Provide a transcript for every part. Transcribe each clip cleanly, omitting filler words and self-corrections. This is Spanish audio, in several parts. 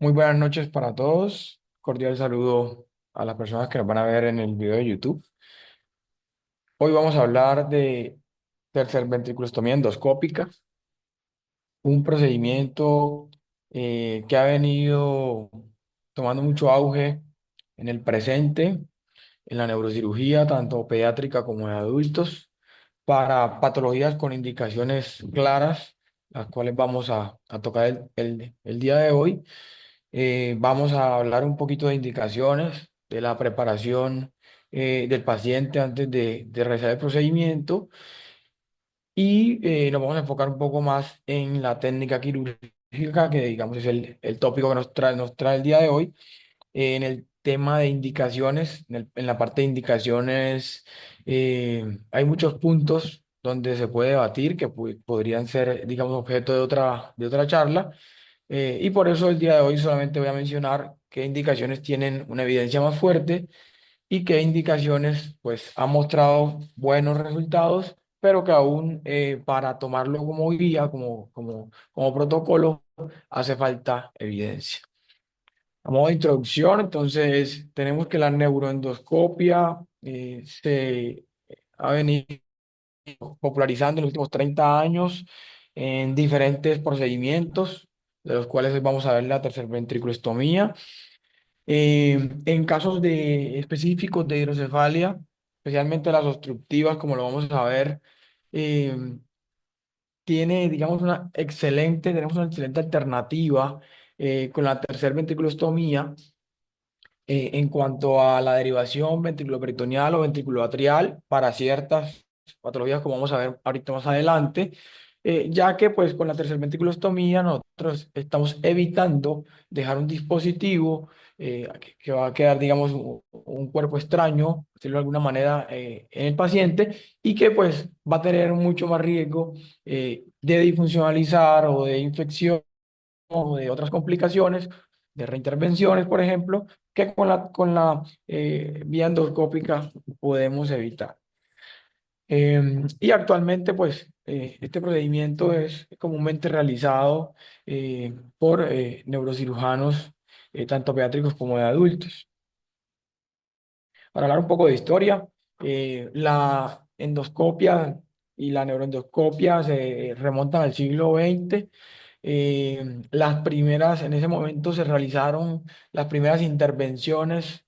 Muy buenas noches para todos. Cordial saludo a las personas que nos van a ver en el video de YouTube. Hoy vamos a hablar de tercer ventriculostomía endoscópica, un procedimiento que ha venido tomando mucho auge en el presente, en la neurocirugía, tanto pediátrica como de adultos, para patologías con indicaciones claras, las cuales vamos a tocar el día de hoy. Vamos a hablar un poquito de indicaciones de la preparación del paciente antes de realizar el procedimiento y nos vamos a enfocar un poco más en la técnica quirúrgica, que digamos es el tópico que nos trae el día de hoy. En el tema de indicaciones, en la parte de indicaciones, hay muchos puntos donde se puede debatir que podrían ser, digamos, objeto de otra charla. Y por eso el día de hoy solamente voy a mencionar qué indicaciones tienen una evidencia más fuerte y qué indicaciones pues han mostrado buenos resultados, pero que aún para tomarlo como guía, como protocolo, hace falta evidencia. A modo de introducción, entonces tenemos que la neuroendoscopia se ha venido popularizando en los últimos 30 años en diferentes procedimientos, de los cuales hoy vamos a ver la tercer ventriculostomía. En casos específicos de hidrocefalia, especialmente las obstructivas, como lo vamos a ver, eh, tenemos una excelente alternativa con la tercer ventriculostomía en cuanto a la derivación ventriculoperitoneal o ventriculoatrial para ciertas patologías, como vamos a ver ahorita más adelante, ya que pues con la tercer ventriculostomía nosotros estamos evitando dejar un dispositivo que va a quedar, digamos, un cuerpo extraño, por decirlo de alguna manera, en el paciente y que pues va a tener mucho más riesgo de disfuncionalizar o de infección o de otras complicaciones, de reintervenciones, por ejemplo, que con la vía endoscópica podemos evitar. Y actualmente, pues, este procedimiento es comúnmente realizado por neurocirujanos, tanto pediátricos como de adultos. Para hablar un poco de historia, la endoscopia y la neuroendoscopia se remontan al siglo XX. En ese momento se realizaron las primeras intervenciones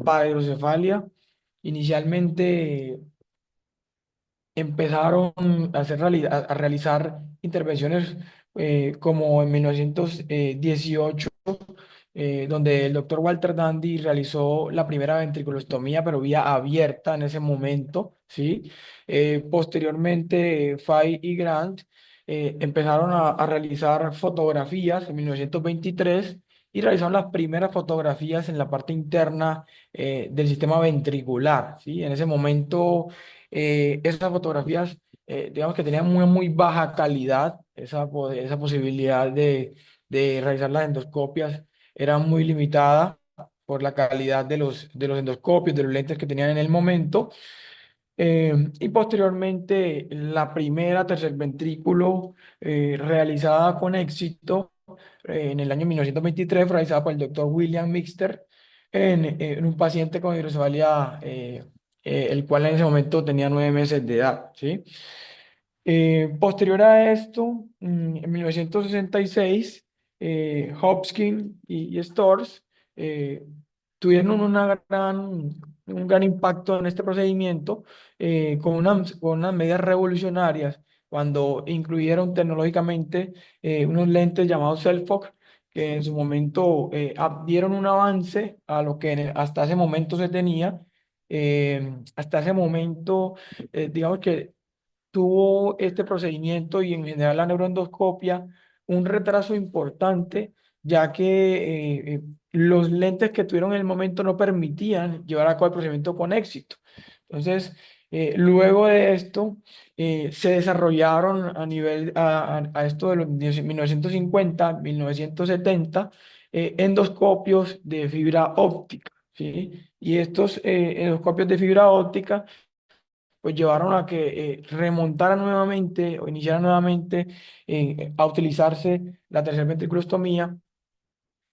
para hidrocefalia. Inicialmente empezaron a realizar intervenciones como en 1918, donde el doctor Walter Dandy realizó la primera ventriculostomía, pero vía abierta en ese momento, ¿sí? Posteriormente, Fay y Grant empezaron a realizar fotografías en 1923 y realizaron las primeras fotografías en la parte interna del sistema ventricular, ¿sí? En ese momento esas fotografías, digamos que tenían muy baja calidad, esa posibilidad de realizar las endoscopias era muy limitada por la calidad de los endoscopios, de los lentes que tenían en el momento. Y posteriormente, la primera tercer ventrículo realizada con éxito en el año 1923, fue realizada por el doctor William Mixter en un paciente con hidrocefalia, el cual en ese momento tenía 9 meses de edad, ¿sí? Posterior a esto, en 1966, Hopkins y Storrs eh, tuvieron un gran impacto en este procedimiento con unas medidas revolucionarias cuando incluyeron tecnológicamente unos lentes llamados Self-Focus que en su momento dieron un avance a lo que hasta ese momento se tenía. Hasta ese momento, digamos que tuvo este procedimiento y en general la neuroendoscopia un retraso importante, ya que los lentes que tuvieron en el momento no permitían llevar a cabo el procedimiento con éxito. Entonces, luego de esto, se desarrollaron a esto de los 1950, 1970, endoscopios de fibra óptica, ¿sí? Y estos endoscopios de fibra óptica pues llevaron a que remontara nuevamente o iniciara nuevamente a utilizarse la tercer ventriculostomía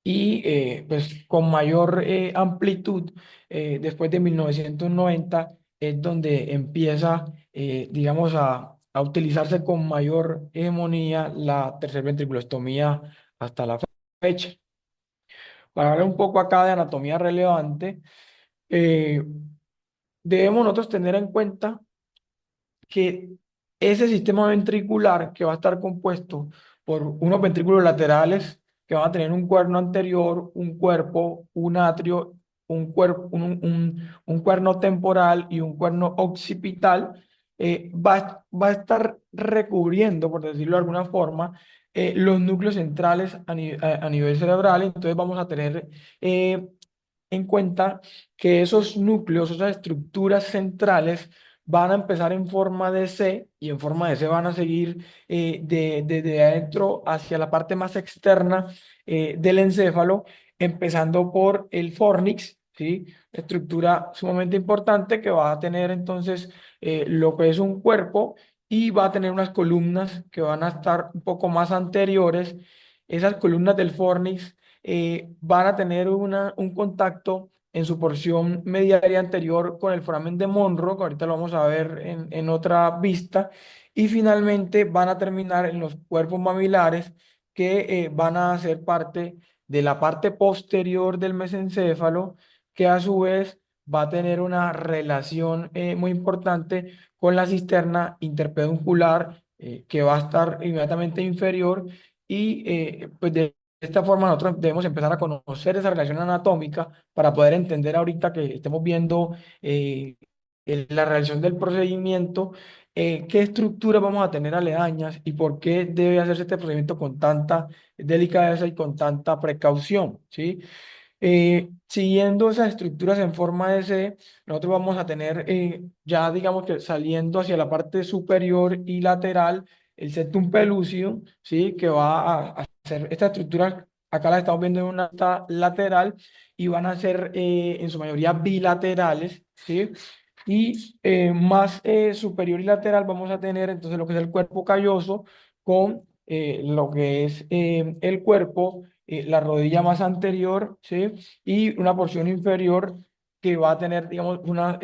y pues con mayor amplitud después de 1990 es donde empieza, digamos, a utilizarse con mayor hegemonía la tercer ventriculostomía hasta la fecha. Para hablar un poco acá de anatomía relevante, eh, debemos nosotros tener en cuenta que ese sistema ventricular que va a estar compuesto por unos ventrículos laterales que van a tener un cuerno anterior, un cuerpo, un atrio, un cuerno temporal y un cuerno occipital, va a estar recubriendo, por decirlo de alguna forma, los núcleos centrales a nivel cerebral. Entonces vamos a tener eh, en cuenta que esos núcleos, esas estructuras centrales, van a empezar en forma de C y en forma de C van a seguir desde adentro hacia la parte más externa del encéfalo, empezando por el fornix, ¿sí? Estructura sumamente importante que va a tener entonces lo que es un cuerpo y va a tener unas columnas que van a estar un poco más anteriores. Esas columnas del fornix van a tener un contacto en su porción medial anterior con el foramen de Monro, que ahorita lo vamos a ver en otra vista, y finalmente van a terminar en los cuerpos mamilares que van a ser parte de la parte posterior del mesencéfalo, que a su vez va a tener una relación muy importante con la cisterna interpeduncular, que va a estar inmediatamente inferior y pues de esta forma nosotros debemos empezar a conocer esa relación anatómica para poder entender ahorita que estemos viendo la relación del procedimiento, qué estructuras vamos a tener aledañas y por qué debe hacerse este procedimiento con tanta delicadeza y con tanta precaución, ¿sí? Siguiendo esas estructuras en forma de C, nosotros vamos a tener ya digamos que saliendo hacia la parte superior y lateral el septum pellucidum, ¿sí? Que va a hacer esta estructura, acá la estamos viendo en una vista lateral y van a ser en su mayoría bilaterales, ¿sí? Y más superior y lateral vamos a tener entonces lo que es el cuerpo calloso con lo que es el cuerpo, la rodilla más anterior, ¿sí? Y una porción inferior que va a tener, digamos, una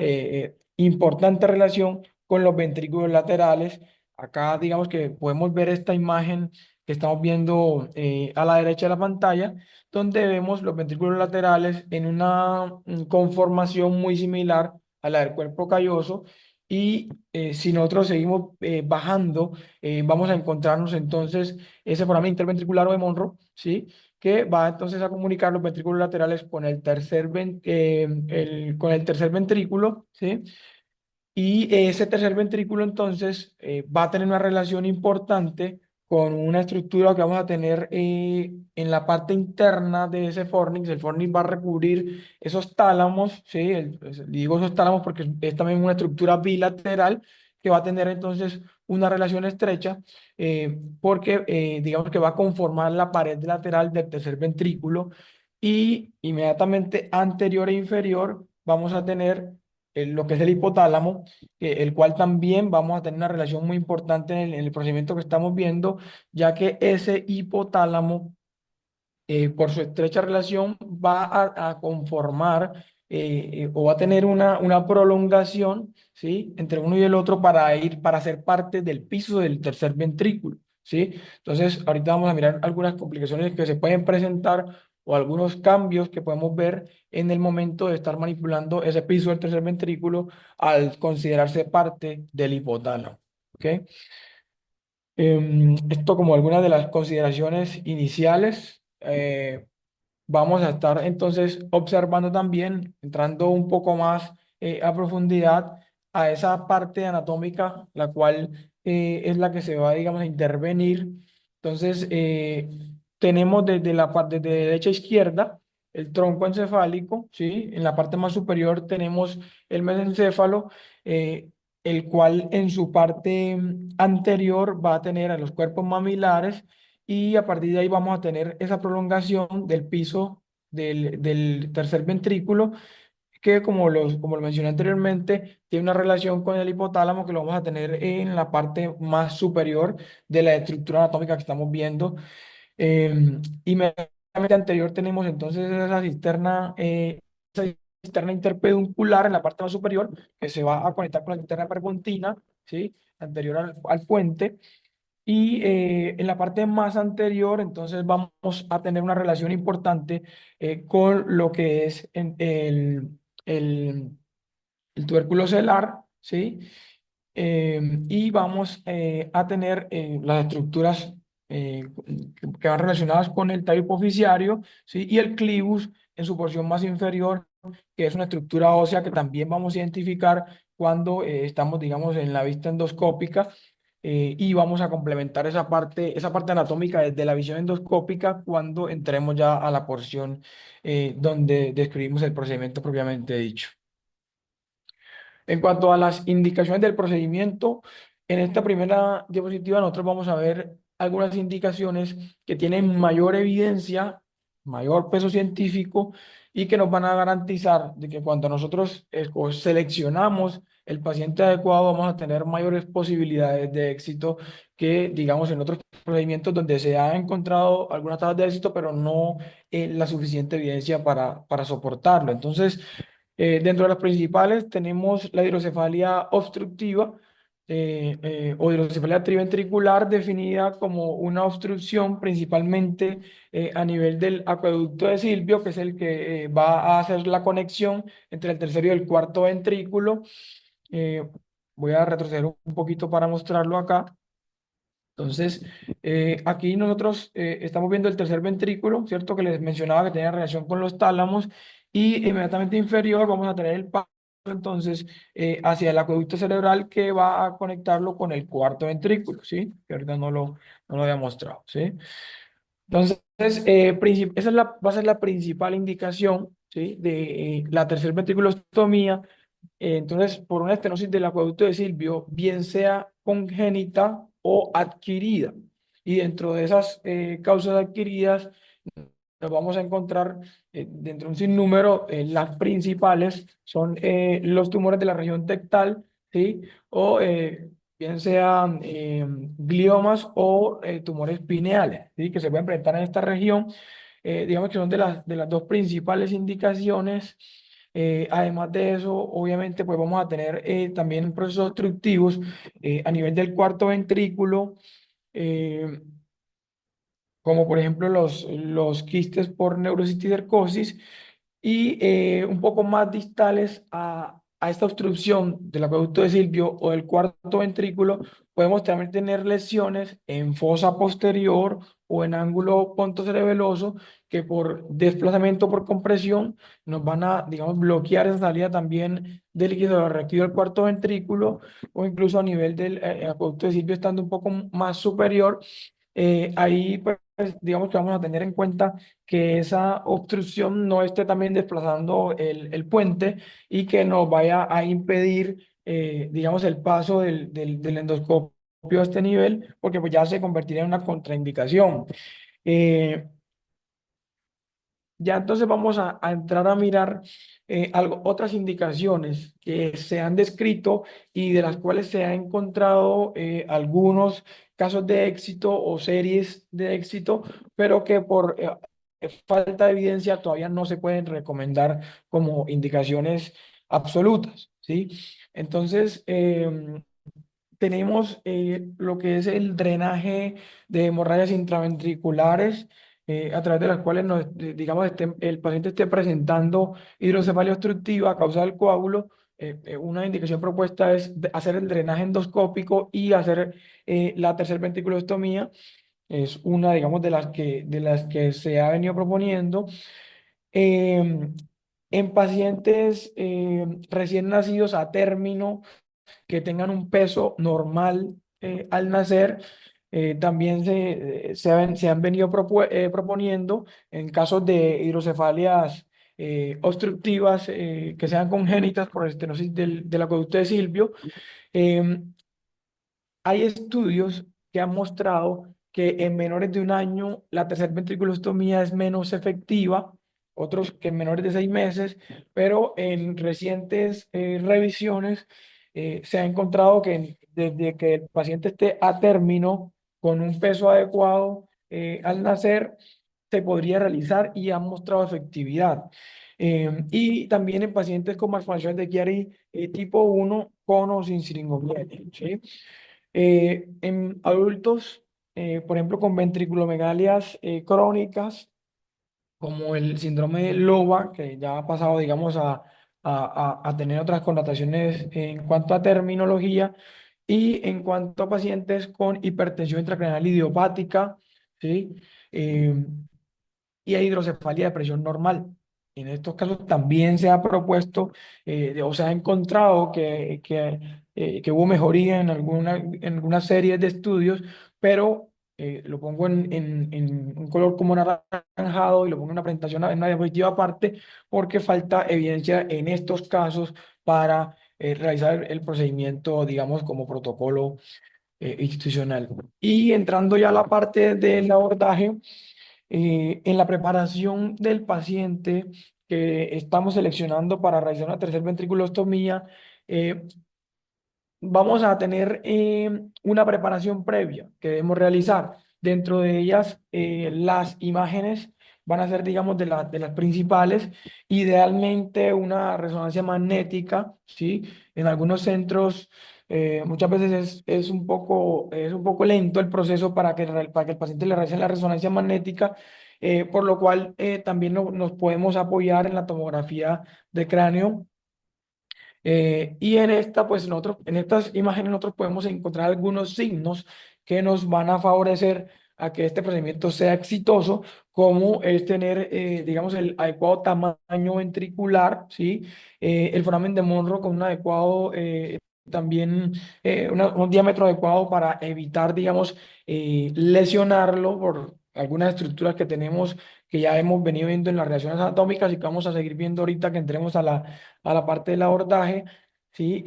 importante relación con los ventrículos laterales. Acá, digamos que podemos ver esta imagen que estamos viendo a la derecha de la pantalla, donde vemos los ventrículos laterales en una conformación muy similar a la del cuerpo calloso. Y si nosotros seguimos bajando, vamos a encontrarnos entonces ese foramen interventricular o de Monro, ¿sí? Que va entonces a comunicar los ventrículos laterales con el con el tercer ventrículo, ¿sí? Y ese tercer ventrículo entonces va a tener una relación importante con una estructura que vamos a tener en la parte interna de ese fornix. El fornix va a recubrir esos tálamos, ¿sí? Digo esos tálamos porque es también una estructura bilateral que va a tener entonces una relación estrecha porque digamos que va a conformar la pared lateral del tercer ventrículo y inmediatamente anterior e inferior vamos a tener lo que es el hipotálamo, el cual también vamos a tener una relación muy importante en el procedimiento que estamos viendo, ya que ese hipotálamo, por su estrecha relación, va a conformar o va a tener una prolongación, ¿sí? Entre uno y el otro para ser parte del piso del tercer ventrículo, ¿sí? Entonces, ahorita vamos a mirar algunas complicaciones que se pueden presentar o algunos cambios que podemos ver en el momento de estar manipulando ese piso del tercer ventrículo al considerarse parte del hipotálamo, ¿ok? Esto como algunas de las consideraciones iniciales. Vamos a estar entonces observando también, entrando un poco más a profundidad a esa parte anatómica, la cual es la que se va, digamos, a intervenir. Entonces, tenemos desde la parte de derecha a izquierda el tronco encefálico, ¿sí? En la parte más superior tenemos el mesencéfalo, el cual en su parte anterior va a tener a los cuerpos mamilares y a partir de ahí vamos a tener esa prolongación del piso del tercer ventrículo, que como lo mencioné anteriormente, tiene una relación con el hipotálamo que lo vamos a tener en la parte más superior de la estructura anatómica que estamos viendo. anterior tenemos entonces esa cisterna interpeduncular en la parte más superior que se va a conectar con la cisterna perpontina, ¿sí? Anterior al puente. Y en la parte más anterior, entonces vamos a tener una relación importante con lo que es el, el tubérculo celular, ¿sí? Y vamos a tener las estructuras que van relacionadas con el tallo hipoficiario, ¿sí? Y el clivus en su porción más inferior, que es una estructura ósea que también vamos a identificar cuando estamos, digamos, en la vista endoscópica. Y vamos a complementar esa parte anatómica desde la visión endoscópica cuando entremos ya a la porción donde describimos el procedimiento propiamente dicho. En cuanto a las indicaciones del procedimiento, en esta primera diapositiva nosotros vamos a ver algunas indicaciones que tienen mayor evidencia, mayor peso científico y que nos van a garantizar de que cuando nosotros seleccionamos el paciente adecuado vamos a tener mayores posibilidades de éxito que, digamos, en otros procedimientos donde se ha encontrado algunas tasas de éxito, pero no la suficiente evidencia para soportarlo. Entonces, dentro de las principales tenemos la hidrocefalia obstructiva o hidrocefalia triventricular definida como una obstrucción principalmente a nivel del acueducto de Silvio, que es el que va a hacer la conexión entre el tercer y el cuarto ventrículo. Eh, Voy a retroceder un poquito para mostrarlo acá. Entonces, aquí nosotros estamos viendo el tercer ventrículo, ¿cierto? Que les mencionaba que tenía relación con los tálamos y inmediatamente inferior vamos a tener el paso entonces hacia el acueducto cerebral que va a conectarlo con el cuarto ventrículo, ¿sí? Que ahorita no lo había mostrado, ¿sí? Entonces, esa es va a ser la principal indicación, ¿sí? De la tercer ventriculostomía. Entonces, por una estenosis del acueducto de Silvio, bien sea congénita o adquirida. Y dentro de esas causas adquiridas, nos vamos a encontrar dentro de un sinnúmero, las principales son los tumores de la región tectal, ¿sí? O bien sean gliomas o tumores pineales, ¿sí? Que se pueden presentar en esta región. Digamos que son de las dos principales indicaciones. Además de eso, obviamente, pues vamos a tener también procesos obstructivos a nivel del cuarto ventrículo. eh, Como por ejemplo los quistes por neurociticercosis y un poco más distales a esta obstrucción del acueducto de Silvio o del cuarto ventrículo, podemos también tener lesiones en fosa posterior o en ángulo pontocerebeloso que por desplazamiento por compresión nos van a, digamos, bloquear esa salida también del líquido reactivo del cuarto ventrículo o incluso a nivel del acueducto de Silvio estando un poco más superior. Ahí, pues, digamos que vamos a tener en cuenta que esa obstrucción no esté también desplazando el puente y que nos vaya a impedir, digamos, el paso del endoscopio a este nivel, porque pues ya se convertiría en una contraindicación. Eh, ya entonces vamos a entrar a mirar otras indicaciones que se han descrito y de las cuales se han encontrado algunos casos de éxito o series de éxito, pero que por falta de evidencia todavía no se pueden recomendar como indicaciones absolutas, ¿sí? Entonces, tenemos lo que es el drenaje de hemorragias intraventriculares, a través de las cuales digamos, el paciente esté presentando hidrocefalia obstructiva a causa del coágulo. Una indicación propuesta es hacer el drenaje endoscópico y hacer la tercer ventriculostomía. Es una, digamos, de las que se ha venido proponiendo. Em, en pacientes recién nacidos a término, que tengan un peso normal al nacer. También se han venido proponiendo en casos de hidrocefalias obstructivas que sean congénitas por estenosis del acueducto de Silvio. em, Hay estudios que han mostrado que en menores de un año la tercer ventriculostomía es menos efectiva, otros que en menores de 6 meses, pero en recientes revisiones se ha encontrado que desde que el paciente esté a término con un peso adecuado al nacer, se podría realizar y han mostrado efectividad. Y también en pacientes con malformaciones de Chiari tipo 1 con o sin siringomiela, ¿sí? En adultos, por ejemplo, con ventriculomegalias crónicas, como el síndrome de Loba, que ya ha pasado, digamos, a tener otras connotaciones en cuanto a terminología, y en cuanto a pacientes con hipertensión intracraneal idiopática, ¿sí? Eh, y a hidrocefalia de presión normal. En estos casos también se ha propuesto o se ha encontrado que hubo mejoría en alguna serie de estudios, pero lo pongo en un color como anaranjado y lo pongo en una presentación, en una diapositiva aparte, porque falta evidencia en estos casos para realizar el procedimiento, digamos, como protocolo institucional. Y entrando ya a la parte del abordaje, en la preparación del paciente que estamos seleccionando para realizar una tercer ventriculostomía, eh, vamos a tener una preparación previa que debemos realizar. Dentro de ellas, las imágenes van a ser, digamos, de las principales. Idealmente, una resonancia magnética, ¿sí? En algunos centros, muchas veces es un poco lento el proceso para que el paciente le realice la resonancia magnética, por lo cual también nos podemos apoyar en la tomografía de cráneo y en esta, pues nosotros, en estas imágenes nosotros podemos encontrar algunos signos que nos van a favorecer a que este procedimiento sea exitoso, como es tener, digamos, el adecuado tamaño ventricular, ¿sí? El foramen de Monro con un adecuado, también, un diámetro adecuado para evitar, digamos, lesionarlo por algunas estructuras que tenemos que ya hemos venido viendo en las reacciones anatómicas y que vamos a seguir viendo ahorita que entremos a la parte del abordaje, ¿sí?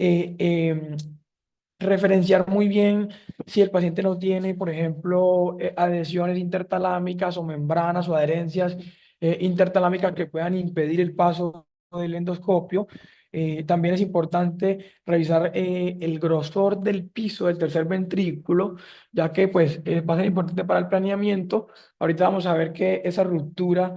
Referenciar muy bien si el paciente no tiene, por ejemplo, adhesiones intertalámicas o membranas o adherencias intertalámicas que puedan impedir el paso del endoscopio. También es importante revisar el grosor del piso del tercer ventrículo, ya que pues, va a ser importante para el planeamiento. Ahorita vamos a ver que esa ruptura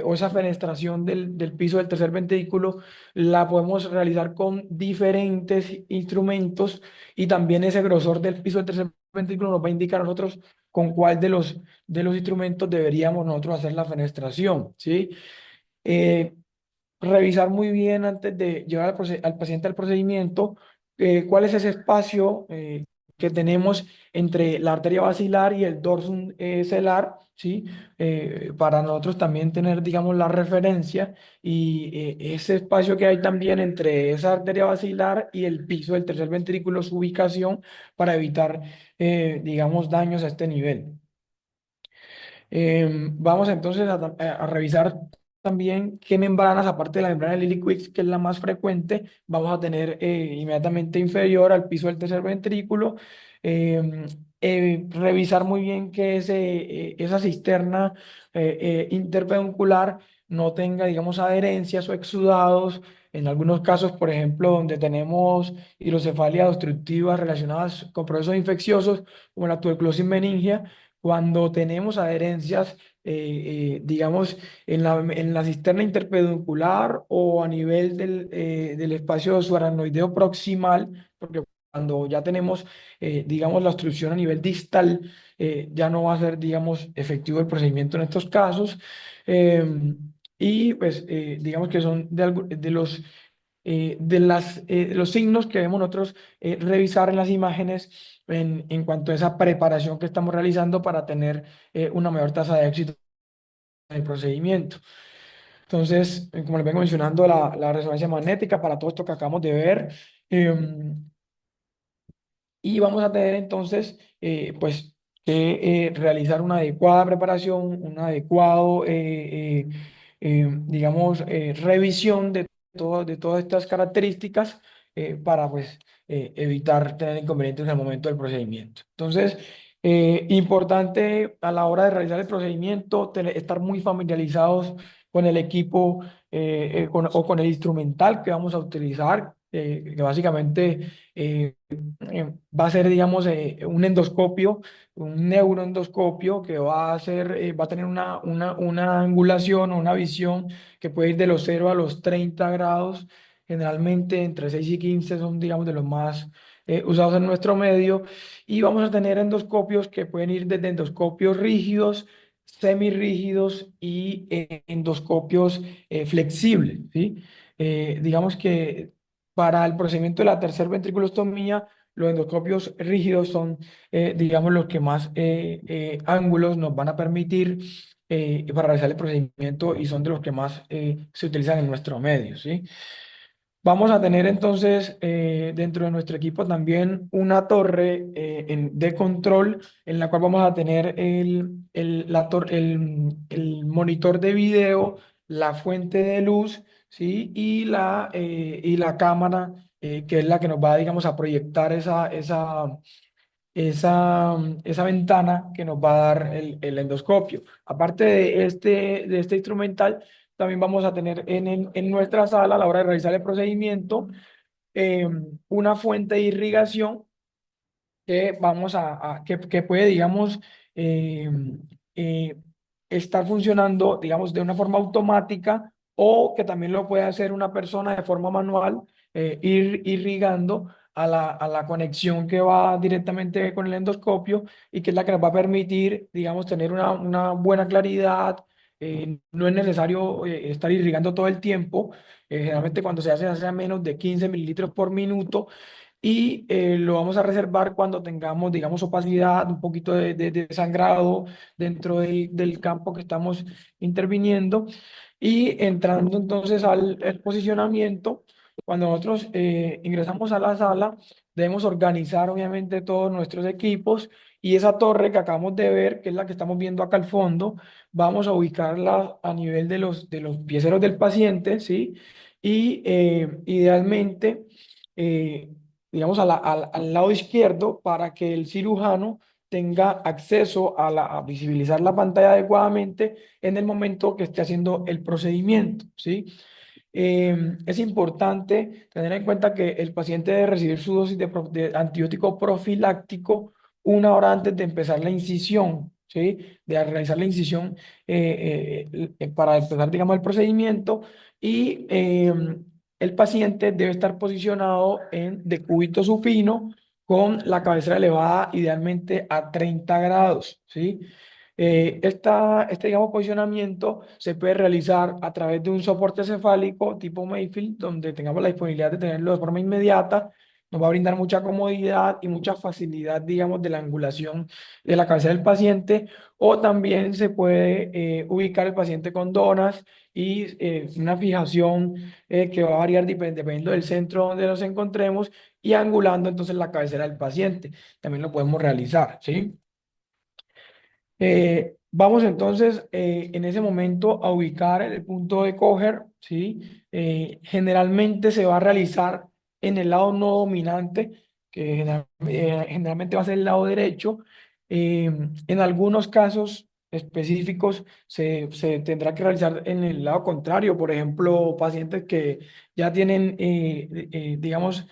o esa fenestración del piso del tercer ventrículo la podemos realizar con diferentes instrumentos, y también ese grosor del piso del tercer ventrículo nos va a indicar a nosotros con cuál de los instrumentos deberíamos nosotros hacer la fenestración, ¿sí? Eh, Revisar muy bien antes de llevar al paciente al procedimiento, cuál es ese espacio que tenemos entre la arteria basilar y el dorsum celar, ¿sí? Para nosotros también tener, digamos, la referencia y ese espacio que hay también entre esa arteria basilar y el piso del tercer ventrículo, su ubicación, para evitar, digamos, daños a este nivel. Vamos entonces a revisar también qué membranas, aparte de la membrana de Lilly-Quicks, que es la más frecuente, vamos a tener inmediatamente inferior al piso del tercer ventrículo. Em, Revisar muy bien que esa cisterna interpeduncular no tenga, digamos, adherencias o exudados. En algunos casos, por ejemplo, donde tenemos hidrocefalia obstructiva relacionadas con procesos infecciosos, como la tuberculosis meningia, cuando tenemos adherencias, digamos, en la cisterna interpeduncular o a nivel del espacio subaracnoideo proximal, porque cuando ya tenemos, digamos, la obstrucción a nivel distal, ya no va a ser, digamos, efectivo el procedimiento en estos casos. Y pues, digamos que son los signos que debemos nosotros revisar en las imágenes en cuanto a esa preparación que estamos realizando para tener una mayor tasa de éxito en el procedimiento. Entonces, como les vengo mencionando, la resonancia magnética para todo esto que acabamos de ver. Y vamos a tener entonces, pues, que realizar una adecuada preparación, un adecuado, digamos, revisión de todas estas características para, pues, evitar tener inconvenientes en el momento del procedimiento. Entonces, importante a la hora de realizar el procedimiento, estar muy familiarizados con el equipo o con el instrumental que vamos a utilizar, que básicamente va a ser, digamos, un endoscopio, un neuroendoscopio que va a ser, va a tener una angulación o una visión que puede ir de los 0 a los 30 grados. Generalmente entre 6 y 15 son, digamos, de los más usados en nuestro medio. Y vamos a tener endoscopios que pueden ir desde endoscopios rígidos, semirrígidos y endoscopios flexibles, ¿sí? Digamos que para el procedimiento de la tercer ventriculostomía, los endoscopios rígidos son, digamos, los que más ángulos nos van a permitir para realizar el procedimiento y son de los que más se utilizan en nuestro medio, ¿sí? Vamos a tener entonces dentro de nuestro equipo también una torre de control en la cual vamos a tener el monitor de video, la fuente de luz, ¿sí? Y la cámara que es la que nos va, digamos, a proyectar esa ventana que nos va a dar el endoscopio. Aparte de este instrumental, también vamos a tener en nuestra sala, a la hora de realizar el procedimiento, eh, una fuente de irrigación que puede, digamos, eh, eh, estar funcionando, digamos, de una forma automática o que también lo puede hacer una persona de forma manual, ir irrigando a la conexión que va directamente con el endoscopio y que es la que nos va a permitir, digamos, tener una buena claridad. No es necesario estar irrigando todo el tiempo. Generalmente cuando se hace a menos de 15 mililitros por minuto y lo vamos a reservar cuando tengamos, digamos, opacidad, un poquito de sangrado dentro del campo que estamos interviniendo. Y entrando entonces al posicionamiento, cuando nosotros ingresamos a la sala, debemos organizar obviamente todos nuestros equipos y esa torre que acabamos de ver, que es la que estamos viendo acá al fondo, vamos a ubicarla a nivel de los pieseros del paciente, ¿sí? Y idealmente, eh, digamos, al lado izquierdo para que el cirujano tenga acceso a visibilizar la pantalla adecuadamente en el momento que esté haciendo el procedimiento, ¿sí? Es importante tener en cuenta que el paciente debe recibir su dosis de antibiótico profiláctico una hora antes de empezar la incisión, ¿sí? De realizar la incisión para empezar, digamos, el procedimiento y el paciente debe estar posicionado en decúbito supino con la cabecera elevada idealmente a 30 grados, ¿sí? Digamos, posicionamiento se puede realizar a través de un soporte cefálico tipo Mayfield, donde tengamos la disponibilidad de tenerlo de forma inmediata. Nos va a brindar mucha comodidad y mucha facilidad, digamos, de la angulación de la cabeza del paciente. O también se puede ubicar el paciente con donas y una fijación que va a variar dependiendo del centro donde nos encontremos y angulando entonces la cabecera del paciente. También lo podemos realizar, ¿sí? Vamos entonces en ese momento a ubicar el punto de coger, ¿sí? Generalmente se va a realizar en el lado no dominante, que generalmente va a ser el lado derecho. En algunos casos específicos se tendrá que realizar en el lado contrario, por ejemplo, pacientes que ya tienen, digamos,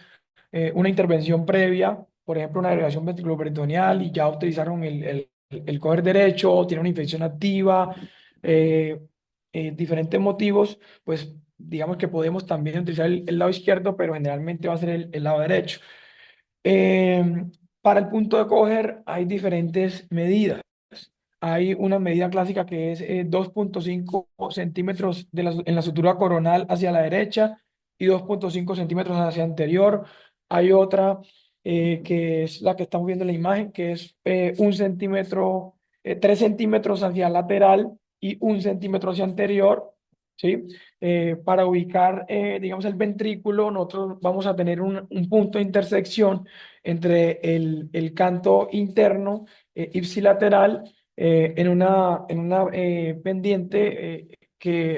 una intervención previa, por ejemplo, una derivación ventriculoperitoneal y ya utilizaron el coger derecho, tiene una infección activa, eh, diferentes motivos, pues digamos que podemos también utilizar el lado izquierdo, pero generalmente va a ser el lado derecho. Para el punto de coger hay diferentes medidas. Hay una medida clásica que es 2,5 centímetros en la sutura coronal hacia la derecha y 2,5 centímetros hacia anterior. Hay otra que es la que estamos viendo en la imagen, que es 1 centímetro, 3 centímetros hacia lateral y 1 centímetro hacia anterior. ¿Sí? Para ubicar, digamos, el ventrículo, nosotros vamos a tener un punto de intersección entre el canto interno ipsilateral en una pendiente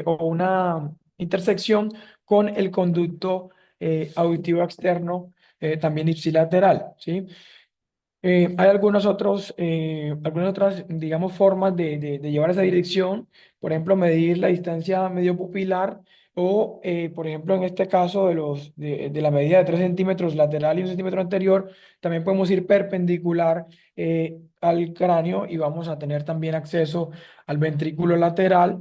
o una intersección con el conducto auditivo externo también ipsilateral, ¿sí? Hay algunas otras, digamos, formas de llevar esa dirección. Por ejemplo, medir la distancia medio pupilar O, por ejemplo, en este caso de la medida de 3 centímetros lateral y 1 centímetro anterior, también podemos ir perpendicular al cráneo y vamos a tener también acceso al ventrículo lateral.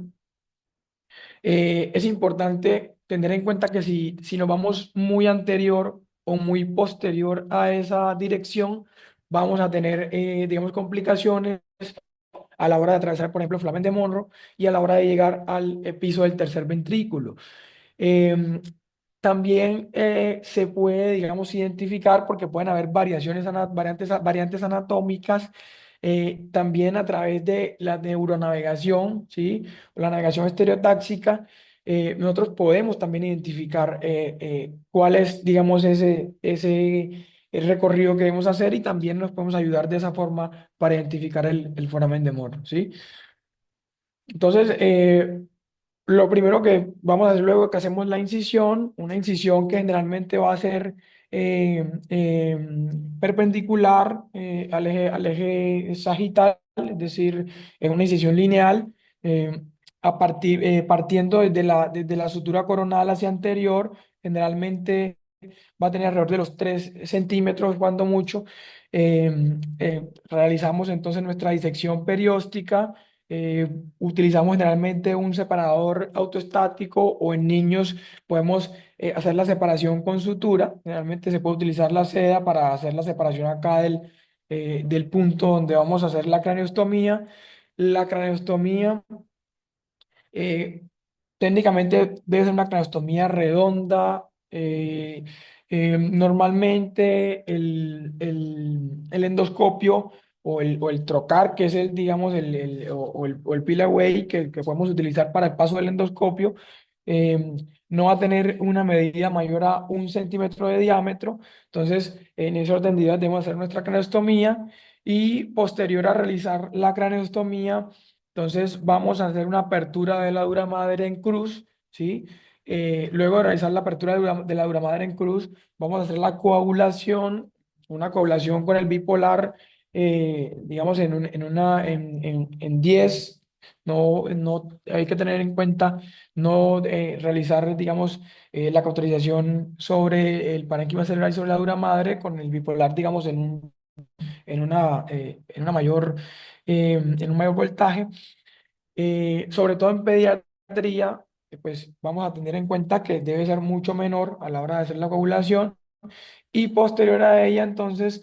Es importante tener en cuenta que si nos vamos muy anterior o muy posterior a esa dirección, vamos a tener, digamos, complicaciones a la hora de atravesar, por ejemplo, el Flamen de Monroe y a la hora de llegar al piso del tercer ventrículo. Em, También se puede, digamos, identificar porque pueden haber variantes anatómicas también a través de la neuronavegación, ¿sí? O la navegación estereotáxica. Nosotros podemos también identificar cuál es, digamos, ese el recorrido que debemos hacer y también nos podemos ayudar de esa forma para identificar el foramen de Monroe, ¿sí? Entonces, lo primero que vamos a hacer luego que hacemos la incisión, una incisión que generalmente va a ser perpendicular al eje sagital, es decir, es una incisión lineal, eh, partiendo desde la sutura coronal hacia anterior, generalmente va a tener alrededor de los 3 centímetros, cuando mucho. Realizamos entonces nuestra disección perióstica. Utilizamos generalmente un separador autoestático o en niños podemos hacer la separación con sutura. Generalmente se puede utilizar la seda para hacer la separación acá del punto donde vamos a hacer la craneostomía. La craneostomía eh, técnicamente debe ser una craneostomía redonda. Normalmente el endoscopio o el trocar, que es el, digamos, o el peel away que podemos utilizar para el paso del endoscopio, eh, no va a tener una medida mayor a 1 centímetro de diámetro. Entonces, en ese orden de ideas debemos hacer nuestra craneostomía y posterior a realizar la craneostomía, entonces vamos a hacer una apertura de la dura madre en cruz, ¿sí? Luego de realizar la apertura de la dura madre en cruz, vamos a hacer la coagulación, una coagulación con el bipolar, digamos, en 10. No hay que tener en cuenta no realizar, digamos, la cauterización sobre el parénquima cerebral y sobre la dura madre con el bipolar, digamos, en una mayor, en un mayor voltaje. Sobre todo en pediatría, pues vamos a tener en cuenta que debe ser mucho menor a la hora de hacer la coagulación y posterior a ella, entonces,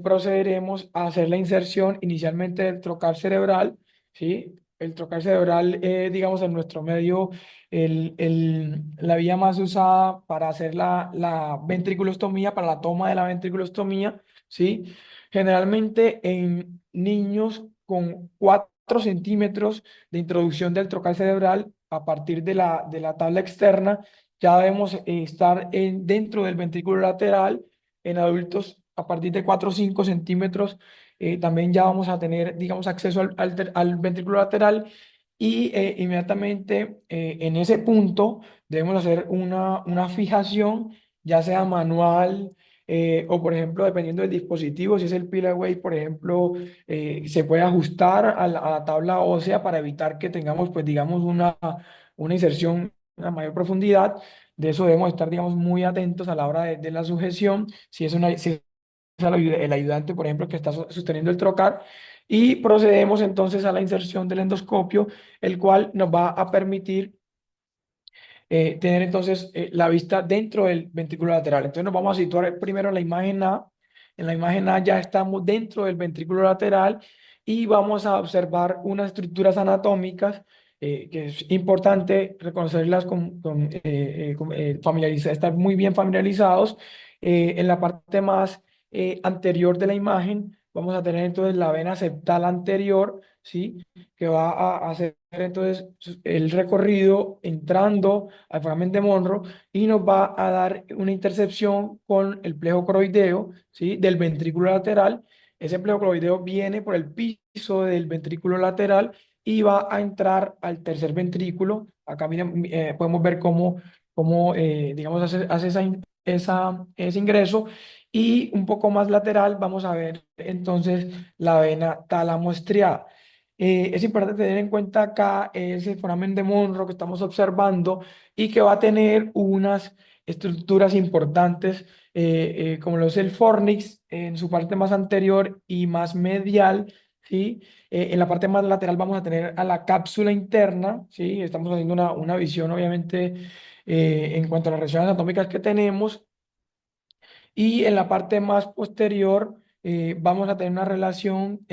procederemos a hacer la inserción inicialmente del trocar cerebral, ¿sí? El trocar cerebral, digamos, en nuestro medio, la vía más usada para hacer la ventriculostomía, para la toma de la ventriculostomía, ¿sí? Generalmente en niños con 4 centímetros de introducción del trocar cerebral a partir de la tabla externa, ya debemos estar dentro del ventrículo lateral. En adultos, a partir de 4 o 5 centímetros, también ya vamos a tener, digamos, acceso al ventrículo lateral y inmediatamente en ese punto debemos hacer una fijación, ya sea manual o, por ejemplo, dependiendo del dispositivo, si es el Pillaway, por ejemplo, se puede ajustar a la tabla ósea para evitar que tengamos, pues, digamos, una inserción a mayor profundidad. De eso debemos estar, digamos, muy atentos a la hora de la sujeción, si es el ayudante, por ejemplo, que está sosteniendo el trocar, y procedemos entonces a la inserción del endoscopio, el cual nos va a permitir tener entonces la vista dentro del ventrículo lateral. Entonces nos vamos a situar primero en la imagen A. En la imagen A ya estamos dentro del ventrículo lateral y vamos a observar unas estructuras anatómicas que es importante reconocerlas estar muy bien familiarizados. En la parte más anterior de la imagen vamos a tener entonces la vena septal anterior, ¿sí? Que va a hacer entonces el recorrido entrando al foramen de Monroe y nos va a dar una intercepción con el plejo coroideo, ¿sí? Del ventrículo lateral. Ese plejo coroideo viene por el piso del ventrículo lateral y va a entrar al tercer ventrículo. Acá miren, podemos ver cómo digamos, hace ese ingreso. Y un poco más lateral vamos a ver entonces la vena tálamo estriada. es importante tener en cuenta acá ese foramen de Monroe que estamos observando y que va a tener unas estructuras importantes, como lo es el fornix en su parte más anterior y más medial, ¿sí? En la parte más lateral vamos a tener a la cápsula interna, ¿sí? Estamos haciendo una visión, obviamente, en cuanto a las reacciones atómicas que tenemos. Y en la parte más posterior vamos a tener una relación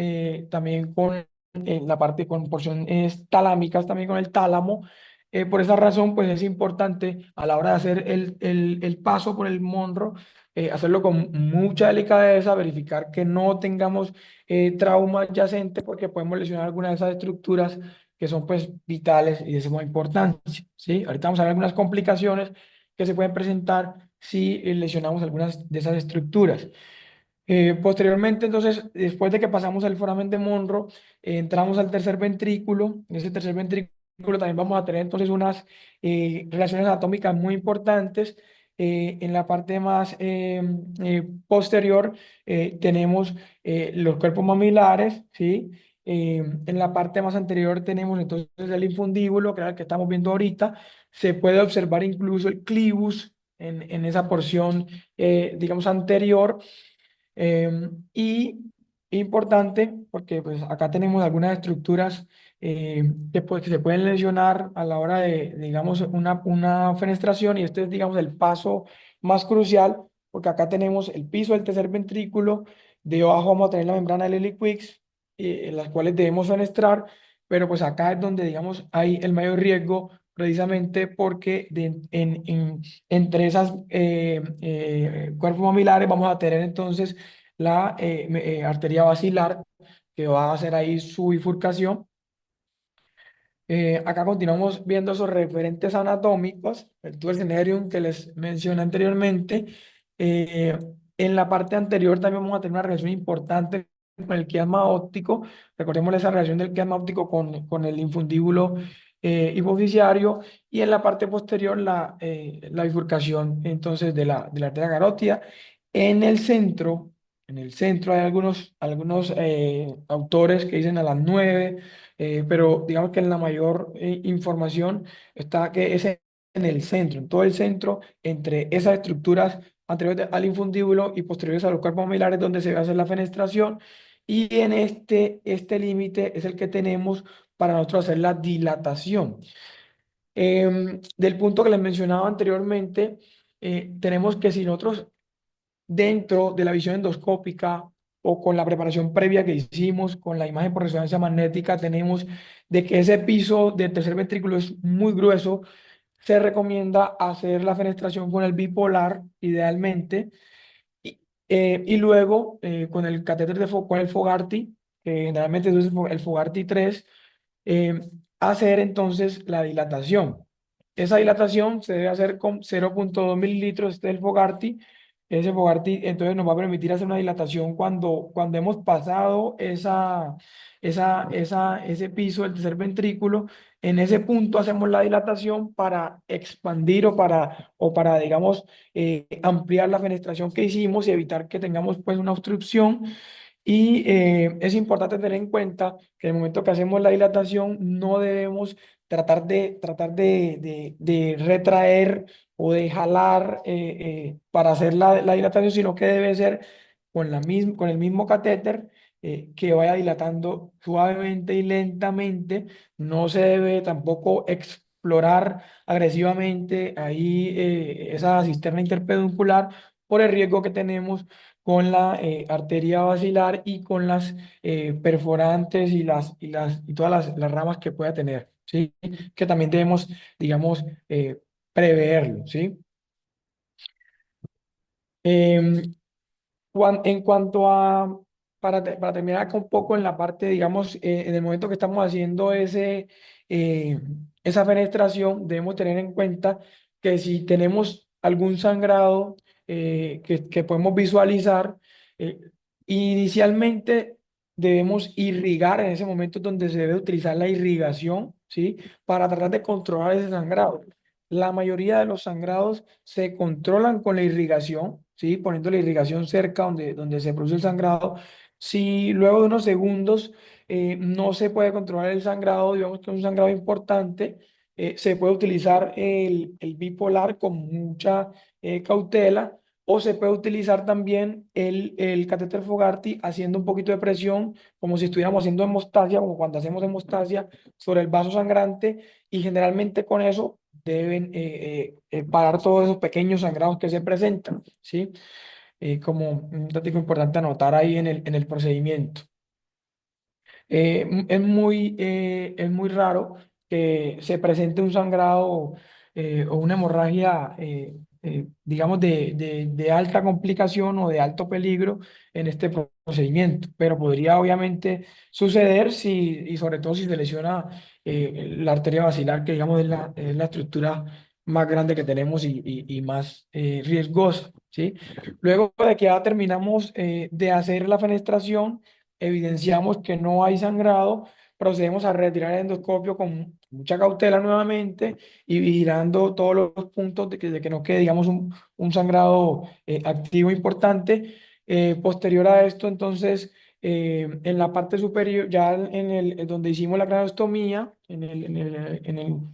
también con la parte con porciones talámicas, también con el tálamo. Por esa razón, pues es importante a la hora de hacer el paso por el monro, hacerlo con mucha delicadeza, verificar que no tengamos trauma adyacente porque podemos lesionar algunas de esas estructuras que son pues vitales y de suma importancia, ¿sí? Ahorita vamos a ver algunas complicaciones que se pueden presentar si lesionamos algunas de esas estructuras. Posteriormente, entonces, después de que pasamos el foramen de Monroe, entramos al tercer ventrículo. En ese tercer ventrículo también vamos a tener entonces unas relaciones anatómicas muy importantes. En la parte más posterior tenemos los cuerpos mamilares, ¿sí? En la parte más anterior tenemos entonces el infundíbulo, que es el que estamos viendo ahorita. Se puede observar incluso el clivus en esa porción, digamos, anterior. Y importante, porque pues acá tenemos algunas estructuras que se pueden lesionar a la hora de, digamos, una fenestración, y este es, digamos, el paso más crucial, porque acá tenemos el piso del tercer ventrículo, debajo vamos a tener la membrana del heliquix, en las cuales debemos fenestrar, pero pues acá es donde, digamos, hay el mayor riesgo, precisamente porque entre esas cuerpos mamilares vamos a tener entonces la arteria basilar, que va a hacer ahí su bifurcación. Acá continuamos viendo esos referentes anatómicos, el tuber cinereum que les mencioné anteriormente. Eh, en la parte anterior también vamos a tener una relación importante con el quiasma óptico. Recordemos esa relación del quiasma óptico con el infundíbulo hipofisiario, y en la parte posterior la bifurcación entonces de la arteria carótida. En el centro, en el centro hay algunos autores que dicen a las 9, pero digamos que en la mayor información está que es en el centro, en todo el centro, entre esas estructuras anteriores al infundíbulo y posteriores a los cuerpos mamilares, donde se va a hacer la fenestración, y en este límite es el que tenemos para nosotros hacer la dilatación. Del punto que les mencionaba anteriormente, tenemos que si nosotros dentro de la visión endoscópica o con la preparación previa que hicimos con la imagen por resonancia magnética, tenemos de que ese piso del tercer ventrículo es muy grueso. Se recomienda hacer la fenestración con el bipolar, idealmente, y, y luego con el catéter con el Fogarty, que generalmente es el Fogarty 3, eh, hacer entonces la dilatación. Esa dilatación se debe hacer con 0,2 mililitros, este es el Fogarty. Ese Fogarty entonces nos va a permitir hacer una dilatación cuando hemos pasado ese piso del tercer ventrículo. En ese punto hacemos la dilatación para expandir o para, digamos, ampliar la fenestración que hicimos y evitar que tengamos pues una obstrucción. Y es importante tener en cuenta que en el momento que hacemos la dilatación no debemos tratar de retraer o de jalar para hacer la dilatación, sino que debe ser con el mismo catéter, que vaya dilatando suavemente y lentamente. No se debe tampoco explorar agresivamente ahí esa cisterna interpeduncular por el riesgo que tenemos con la arteria basilar y con las perforantes y todas las ramas que pueda tener, ¿sí? Que también debemos, digamos, preverlo, ¿sí? Em, en cuanto a, para terminar acá un poco en la parte, digamos, en el momento que estamos haciendo eh, esa fenestración, debemos tener en cuenta que si tenemos algún sangrado que podemos visualizar, eh, inicialmente debemos irrigar en ese momento donde se debe utilizar la irrigación, ¿sí? Para tratar de controlar ese sangrado. La mayoría de los sangrados se controlan con la irrigación, ¿sí? Poniendo la irrigación cerca donde se produce el sangrado. Si luego de unos segundos no se puede controlar el sangrado, digamos que es un sangrado importante, se puede utilizar el bipolar con mucha cautela, o se puede utilizar también el catéter Fogarty haciendo un poquito de presión, como si estuviéramos haciendo hemostasia, como cuando hacemos hemostasia sobre el vaso sangrante, y generalmente con eso deben parar todos esos pequeños sangrados que se presentan, ¿sí? Como un dato importante anotar ahí en el procedimiento. Es muy raro que se presente un sangrado o una hemorragia, digamos, de alta complicación o de alto peligro en este procedimiento, pero podría obviamente suceder si, y sobre todo si se lesiona la arteria basilar, que digamos es la estructura más grande que tenemos y más riesgosa, ¿sí? Luego de que ya terminamos de hacer la fenestración, evidenciamos que no hay sangrado, procedemos a retirar el endoscopio con mucha cautela nuevamente y vigilando todos los puntos de que no quede, digamos, un sangrado activo importante. Posterior a esto, entonces, en la parte superior, ya en donde hicimos la craneostomía, en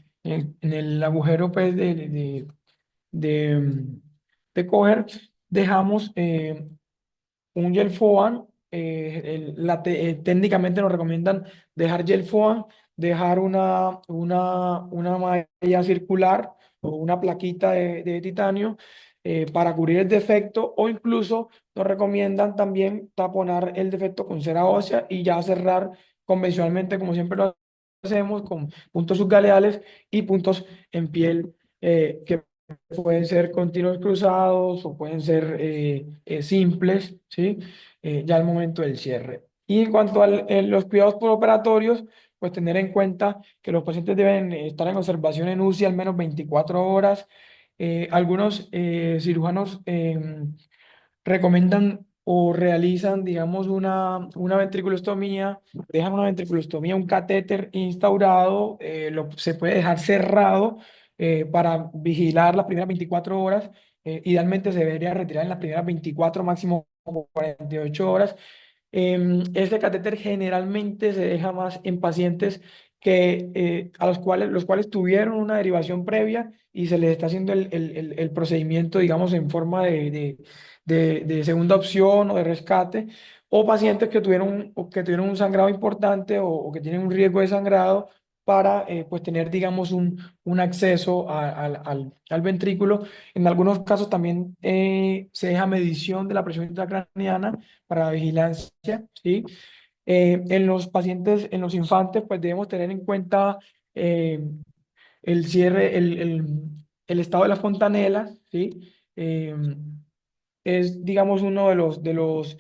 el agujero pues, de, de coger, dejamos un gel foam. Técnicamente nos recomiendan dejar gel foam, dejar una malla circular o una plaquita de titanio para cubrir el defecto, o incluso nos recomiendan también taponar el defecto con cera ósea y ya cerrar convencionalmente, como siempre lo hacemos, con puntos subgaleales y puntos en piel que pueden ser continuos cruzados o pueden ser simples, ¿sí? Ya al momento del cierre. Y en cuanto a los cuidados postoperatorios, pues tener en cuenta que los pacientes deben estar en observación en UCI al menos 24 horas. Algunos cirujanos recomiendan o realizan, digamos, una ventriculostomía, dejan una ventriculostomía, un catéter instaurado, se puede dejar cerrado para vigilar las primeras 24 horas. Idealmente se debería retirar en las primeras 24, máximo como 48 horas. Este catéter generalmente se deja más en pacientes a los cuales tuvieron una derivación previa y se les está haciendo el procedimiento, digamos, en forma de segunda opción o de rescate, o pacientes que tuvieron un sangrado importante o que tienen un riesgo de sangrado para pues tener, digamos, un acceso al ventrículo. En algunos casos también se deja medición de la presión intracraneana para vigilancia, ¿sí? En los pacientes, en los infantes, pues debemos tener en cuenta eh, el cierre, el estado de las fontanelas, ¿sí? Eh, es, digamos, uno de los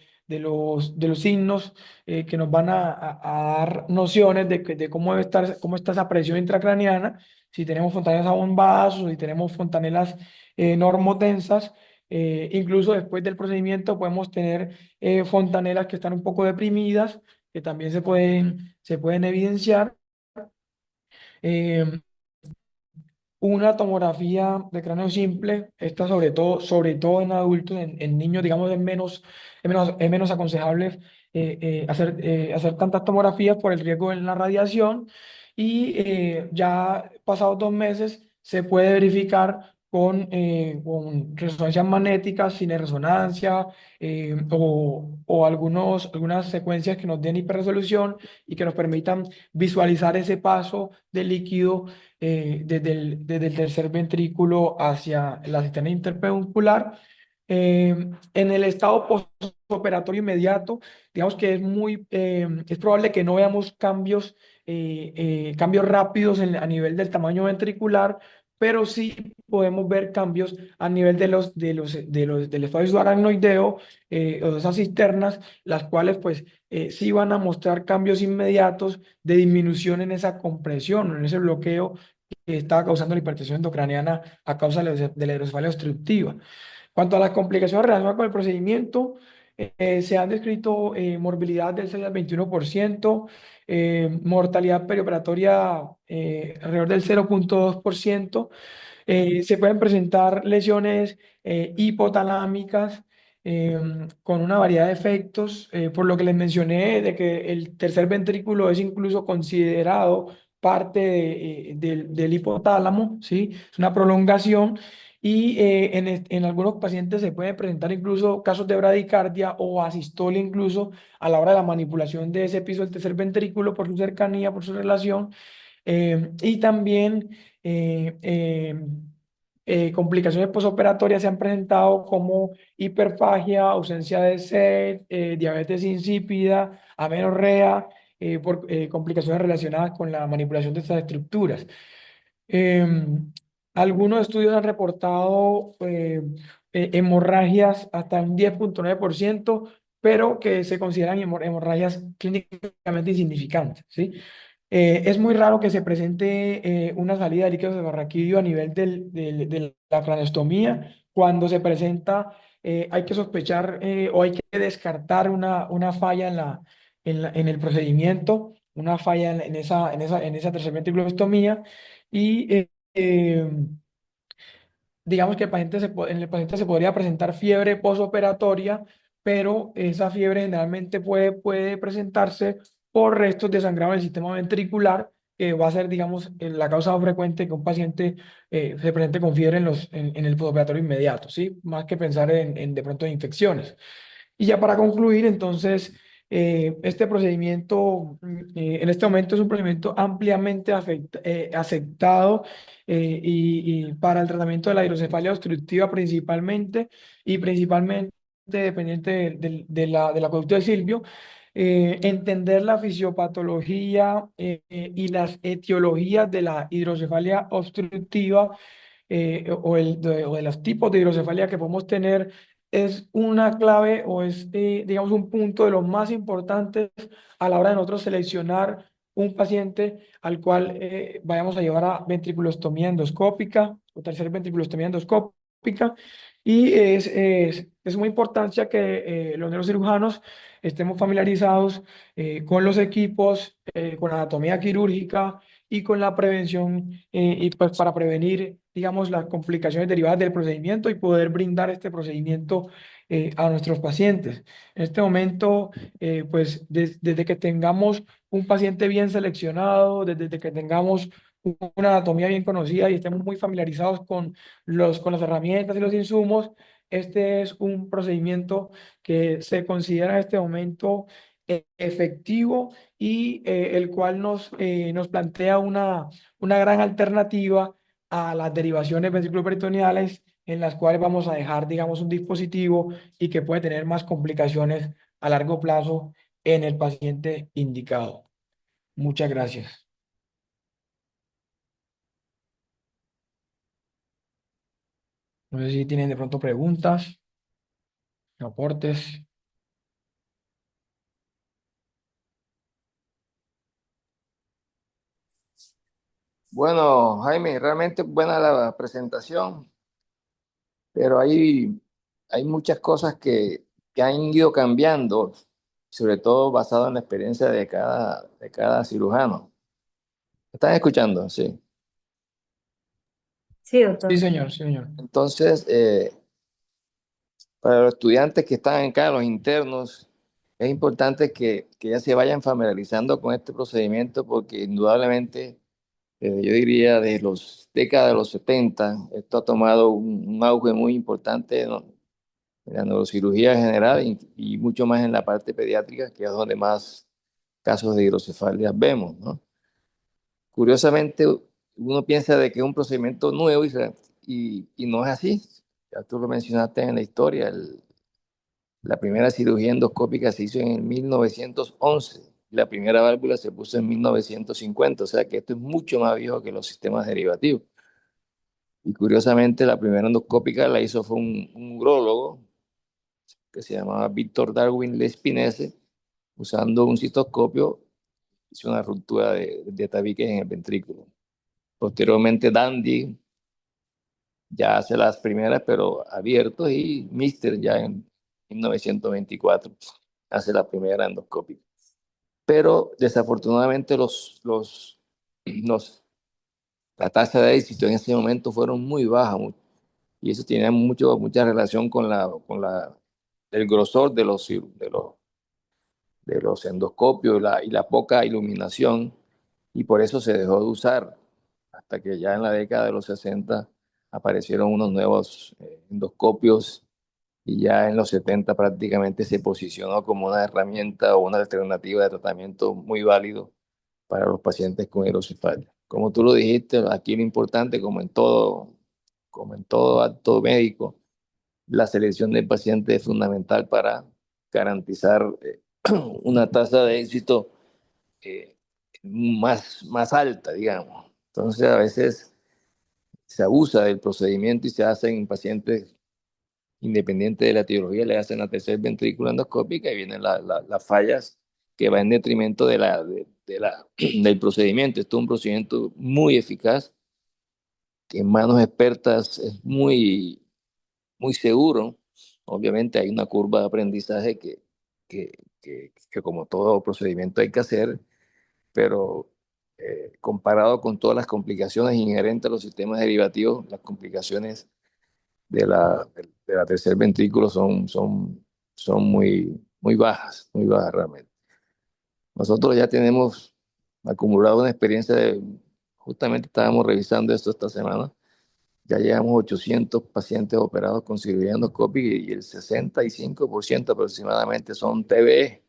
signos que nos van a dar nociones de cómo está esa presión intracraneana, si tenemos fontanelas abombadas o si tenemos fontanelas normotensas. Incluso después del procedimiento podemos tener fontanelas que están un poco deprimidas, que también se pueden evidenciar. Eh, una tomografía de cráneo simple, esta sobre todo en adultos, en niños, digamos, es menos aconsejable hacer tantas tomografías por el riesgo de la radiación, y ya pasados 2 meses se puede verificar con resonancias magnéticas, cine resonancia, o algunas secuencias que nos den hiperresolución y que nos permitan visualizar ese paso del líquido desde el tercer ventrículo hacia la cisterna interpeduncular. En el estado postoperatorio inmediato, digamos que es probable que no veamos cambios rápidos a nivel del tamaño ventricular, pero sí podemos ver cambios a nivel del espacio aracnoideo o de esas cisternas, las cuales pues sí van a mostrar cambios inmediatos de disminución en esa compresión, en ese bloqueo que estaba causando la hipertensión endocraniana a causa de la hidrocefalia obstructiva. Cuanto a las complicaciones relacionadas con el procedimiento, se han descrito morbilidad del 6 al 21%, mortalidad perioperatoria alrededor del 0,2%. Se pueden presentar lesiones hipotalámicas con una variedad de efectos, por lo que les mencioné de que el tercer ventrículo es incluso considerado parte del hipotálamo, ¿sí? Es una prolongación y en algunos pacientes se pueden presentar incluso casos de bradicardia o asistolia incluso a la hora de la manipulación de ese piso del tercer ventrículo por su cercanía, por su relación. Y también eh, eh, complicaciones posoperatorias se han presentado como hiperfagia, ausencia de sed, diabetes insípida, amenorrea, por complicaciones relacionadas con la manipulación de estas estructuras. Algunos estudios han reportado hemorragias hasta un 10,9%, pero que se consideran hemorragias clínicamente insignificantes, ¿sí? Es muy raro que se presente una salida de líquido seborraquídeo a nivel de la craneostomía. Cuando se presenta, hay que sospechar o hay que descartar una falla en el procedimiento, una falla en esa tercer ventriculostomía y digamos que en el paciente se podría presentar fiebre posoperatoria, pero esa fiebre generalmente puede presentarse por restos de sangrado en el sistema ventricular, que va a ser, digamos, la causa más frecuente que un paciente se presente con fiebre en el posoperatorio inmediato, ¿sí? Más que pensar en de pronto en infecciones. Y ya para concluir, entonces, este procedimiento en este momento es un procedimiento ampliamente aceptado y para el tratamiento de la hidrocefalia obstructiva principalmente y principalmente dependiente del acueducto de Silvio. Entender la fisiopatología y las etiologías de la hidrocefalia obstructiva o de los tipos de hidrocefalia que podemos tener es una clave o es, digamos, un punto de los más importantes a la hora de nosotros seleccionar un paciente al cual vayamos a llevar a ventriculostomía endoscópica o tercer ventriculostomía endoscópica. Y es muy importancia que los neurocirujanos estemos familiarizados con los equipos, con la anatomía quirúrgica y con la prevención, y pues para prevenir, digamos, las complicaciones derivadas del procedimiento y poder brindar este procedimiento a nuestros pacientes. En este momento, pues desde que tengamos un paciente bien seleccionado, desde que tengamos una anatomía bien conocida y estemos muy familiarizados con las herramientas y los insumos, este es un procedimiento que se considera en este momento efectivo y el cual nos plantea una gran alternativa a las derivaciones ventriculoperitoneales en las cuales vamos a dejar, digamos, un dispositivo y que puede tener más complicaciones a largo plazo en el paciente indicado. Muchas gracias. No sé si tienen de pronto preguntas, aportes. Bueno, Jaime, realmente buena la presentación, pero hay muchas cosas que han ido cambiando, sobre todo basado en la experiencia de cada cirujano. ¿Están escuchando? Sí. Sí, Sí, doctor. señor, sí, señor. Entonces, para los estudiantes que están acá, los internos, es importante que ya se vayan familiarizando con este procedimiento porque indudablemente, yo diría, desde los décadas de los 70 esto ha tomado un auge muy importante, ¿no?, en la neurocirugía general y mucho más en la parte pediátrica, que es donde más casos de hidrocefalia vemos, ¿no? Curiosamente, uno piensa de que es un procedimiento nuevo y no es así. Ya tú lo mencionaste en la historia, la primera cirugía endoscópica se hizo en el 1911. La primera válvula se puso en 1950, o sea que esto es mucho más viejo que los sistemas derivativos. Y curiosamente, la primera endoscópica la hizo fue un urólogo que se llamaba Víctor Darwin Lespinese, usando un citoscopio, hizo una ruptura de tabiques en el ventrículo. Posteriormente, Dandy ya hace las primeras, pero abiertos, y Mister ya en 1924 hace la primera endoscópica. Pero desafortunadamente los, la tasa de éxito en ese momento fueron muy bajas, y eso tenía mucha relación con la del grosor de los endoscopios y la poca iluminación, y por eso se dejó de usar, hasta que ya en la década de los 60 aparecieron unos nuevos endoscopios, y ya en los 70 prácticamente se posicionó como una herramienta o una alternativa de tratamiento muy válido para los pacientes con hidrocefalia. Como tú lo dijiste, aquí lo importante, como en todo acto médico, la selección del paciente es fundamental para garantizar una tasa de éxito eh, más alta, digamos. Entonces, a veces se abusa del procedimiento y se hace en pacientes independientes de la etiología, le hacen la tercer ventrícula endoscópica y vienen las fallas que va en detrimento del procedimiento. Esto es un procedimiento muy eficaz, que en manos expertas es muy seguro. Obviamente hay una curva de aprendizaje que como todo procedimiento hay que hacer, pero comparado con todas las complicaciones inherentes a los sistemas derivativos, las complicaciones de la tercer ventrículo son muy bajas realmente. Nosotros ya tenemos acumulado una experiencia justamente estábamos revisando esto esta semana, ya llevamos 800 pacientes operados con cirugía endoscópica y el 65% aproximadamente son TBE,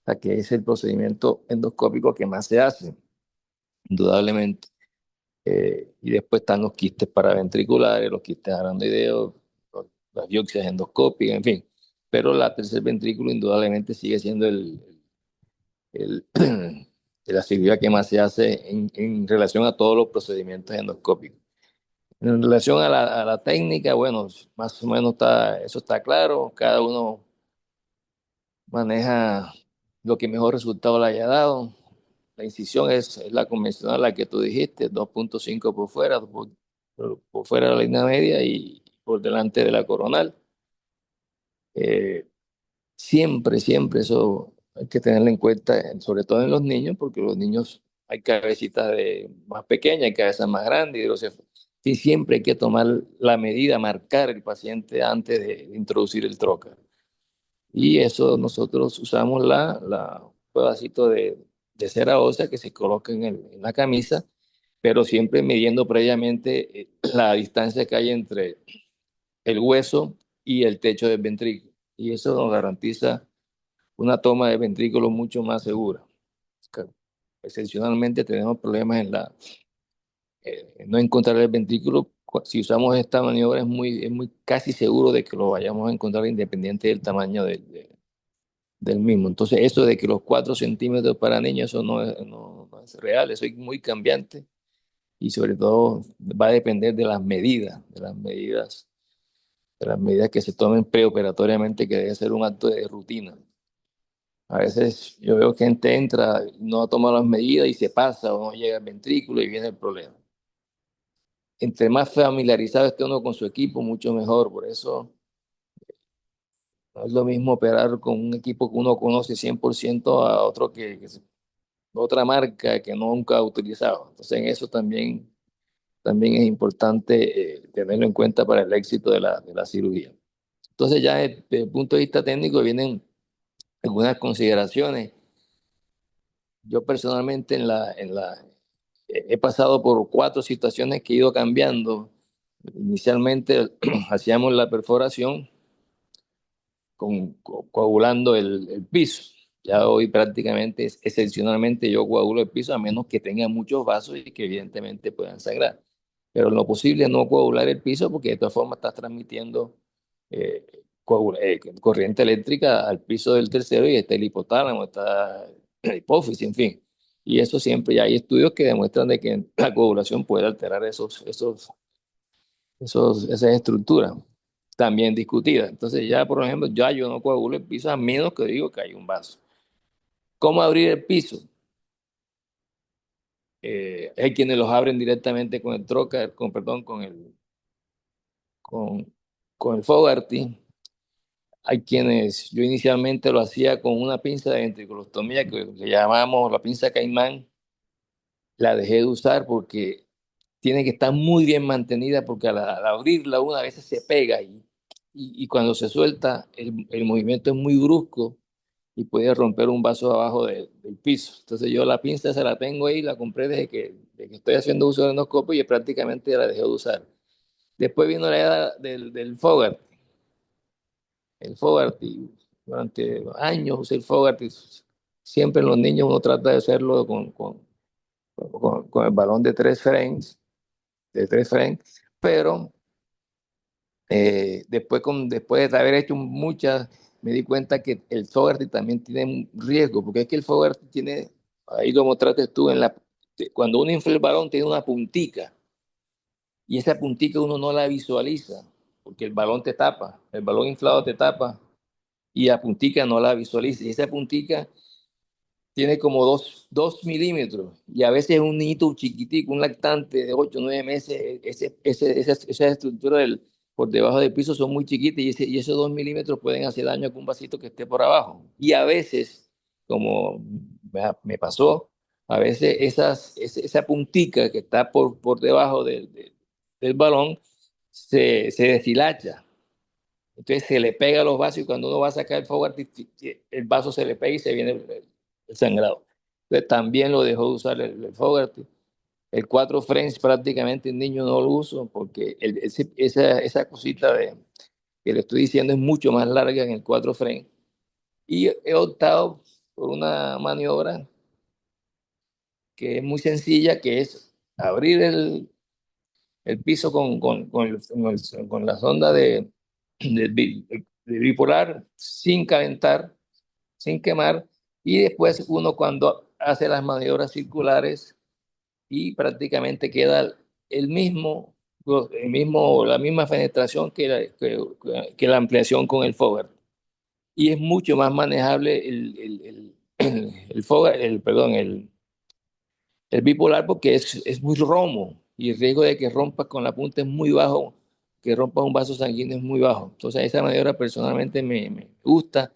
o sea, que es el procedimiento endoscópico que más se hace, indudablemente. Y después están los quistes paraventriculares, los quistes arandoideos, las biopsias endoscópicas, en fin. Pero la tercer ventrículo indudablemente sigue siendo el, la cirugía que más se hace en relación a todos los procedimientos endoscópicos. En relación a la técnica, bueno, más o menos eso está claro. Cada uno maneja lo que mejor resultado le haya dado. La incisión es la convencional, la que tú dijiste, 2.5 por fuera, por fuera de la línea media y por delante de la coronal. Eh, siempre eso hay que tenerlo en cuenta, sobre todo en los niños, porque los niños hay cabecitas más pequeñas, hay cabezas más grandes, y siempre hay que tomar la medida, marcar el paciente antes de introducir el trocar. Y eso nosotros usamos un pedacito de cera ósea que se coloca en la camisa, pero siempre midiendo previamente la distancia que hay entre el hueso y el techo del ventrículo. Y eso nos garantiza una toma de ventrículo mucho más segura. Excepcionalmente tenemos problemas no encontrar el ventrículo. Si usamos esta maniobra es muy casi seguro de que lo vayamos a encontrar independiente del tamaño del mismo. Entonces, eso de que los 4 centímetros para niños, eso no es real, eso es muy cambiante y sobre todo va a depender de las medidas, de las medidas que se tomen preoperatoriamente, que debe ser un acto de rutina. A veces yo veo que gente entra, no toma las medidas y se pasa o no llega al ventrículo y viene el problema. Entre más familiarizado esté uno con su equipo, mucho mejor. Por eso no es lo mismo operar con un equipo que uno conoce 100% a otro otra marca que nunca ha utilizado. Entonces, en eso también es importante tenerlo en cuenta para el éxito de la cirugía. Entonces, ya desde el punto de vista técnico vienen algunas consideraciones. Yo personalmente he pasado por 4 situaciones que he ido cambiando. Inicialmente hacíamos la perforación coagulando el piso. Ya hoy prácticamente, excepcionalmente yo coagulo el piso a menos que tenga muchos vasos y que evidentemente puedan sangrar. Pero en lo posible no coagular el piso porque de todas formas estás transmitiendo corriente eléctrica al piso del tercero y está el hipotálamo, está la hipófisis, en fin. Y eso siempre, ya hay estudios que demuestran de que la coagulación puede alterar esas estructuras también discutidas. Entonces ya, por ejemplo, ya yo no coagulo el piso a menos que digo que hay un vaso. ¿Cómo abrir el piso? Hay quienes los abren directamente con el trocar, perdón, con, con el Fogarty. Hay quienes, yo inicialmente lo hacía con una pinza de ventriculostomía que llamamos la pinza Caimán. La dejé de usar porque tiene que estar muy bien mantenida porque al abrirla una vez se pega y cuando se suelta, el movimiento es muy brusco y puede romper un vaso abajo del piso. Entonces yo la pinza esa la tengo ahí, la compré desde que estoy haciendo uso del endoscopio y prácticamente la dejé de usar. Después vino la era del Fogarty. El Fogarty, durante años usé el Fogarty. Siempre en los niños uno trata de hacerlo con el balón de tres frames, pero después de haber hecho muchas, me di cuenta que el Fogarty también tiene un riesgo, porque es que el Fogarty tiene, ahí lo mostraste tú, cuando uno infla el balón tiene una puntica, y esa puntica uno no la visualiza, porque el balón te tapa, el balón inflado te tapa, y la puntica no la visualiza, y esa puntica tiene como 2 milímetros y a veces un niñito chiquitico, un lactante de 8 o 9 meses, esa estructura por debajo del piso son muy chiquitas y esos 2 milímetros pueden hacer daño a un vasito que esté por abajo. Y a veces, como me pasó, a veces esa puntica que está por debajo del balón se deshilacha. Entonces se le pega a los vasos y cuando uno va a sacar el fuego artificial, el vaso se le pega y se viene el sangrado. Entonces también lo dejó de usar el Fogarty. El 4 frames prácticamente el niño no lo uso porque esa cosita que le estoy diciendo es mucho más larga en el 4 frames. Y he optado por una maniobra que es muy sencilla, que es abrir el piso con la sonda de bipolar sin calentar, sin quemar, y después uno cuando hace las maniobras circulares y prácticamente queda la misma penetración que la ampliación con el Fogarty. Y es mucho más manejable el bipolar porque es muy romo y el riesgo de que rompas con la punta es muy bajo, que rompas un vaso sanguíneo es muy bajo. Entonces, esa maniobra personalmente me gusta,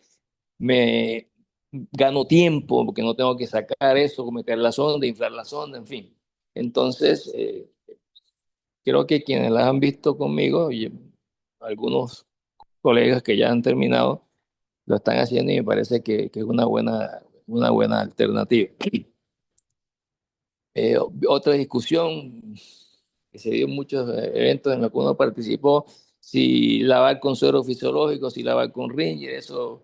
me gano tiempo porque no tengo que sacar eso, meter la sonda, inflar la sonda, en fin. Entonces, creo que quienes la han visto conmigo y algunos colegas que ya han terminado, lo están haciendo y me parece que es una buena alternativa. Otra discusión que se dio en muchos eventos en los que uno participó, si lavar con suero fisiológico, si lavar con Ringer, eso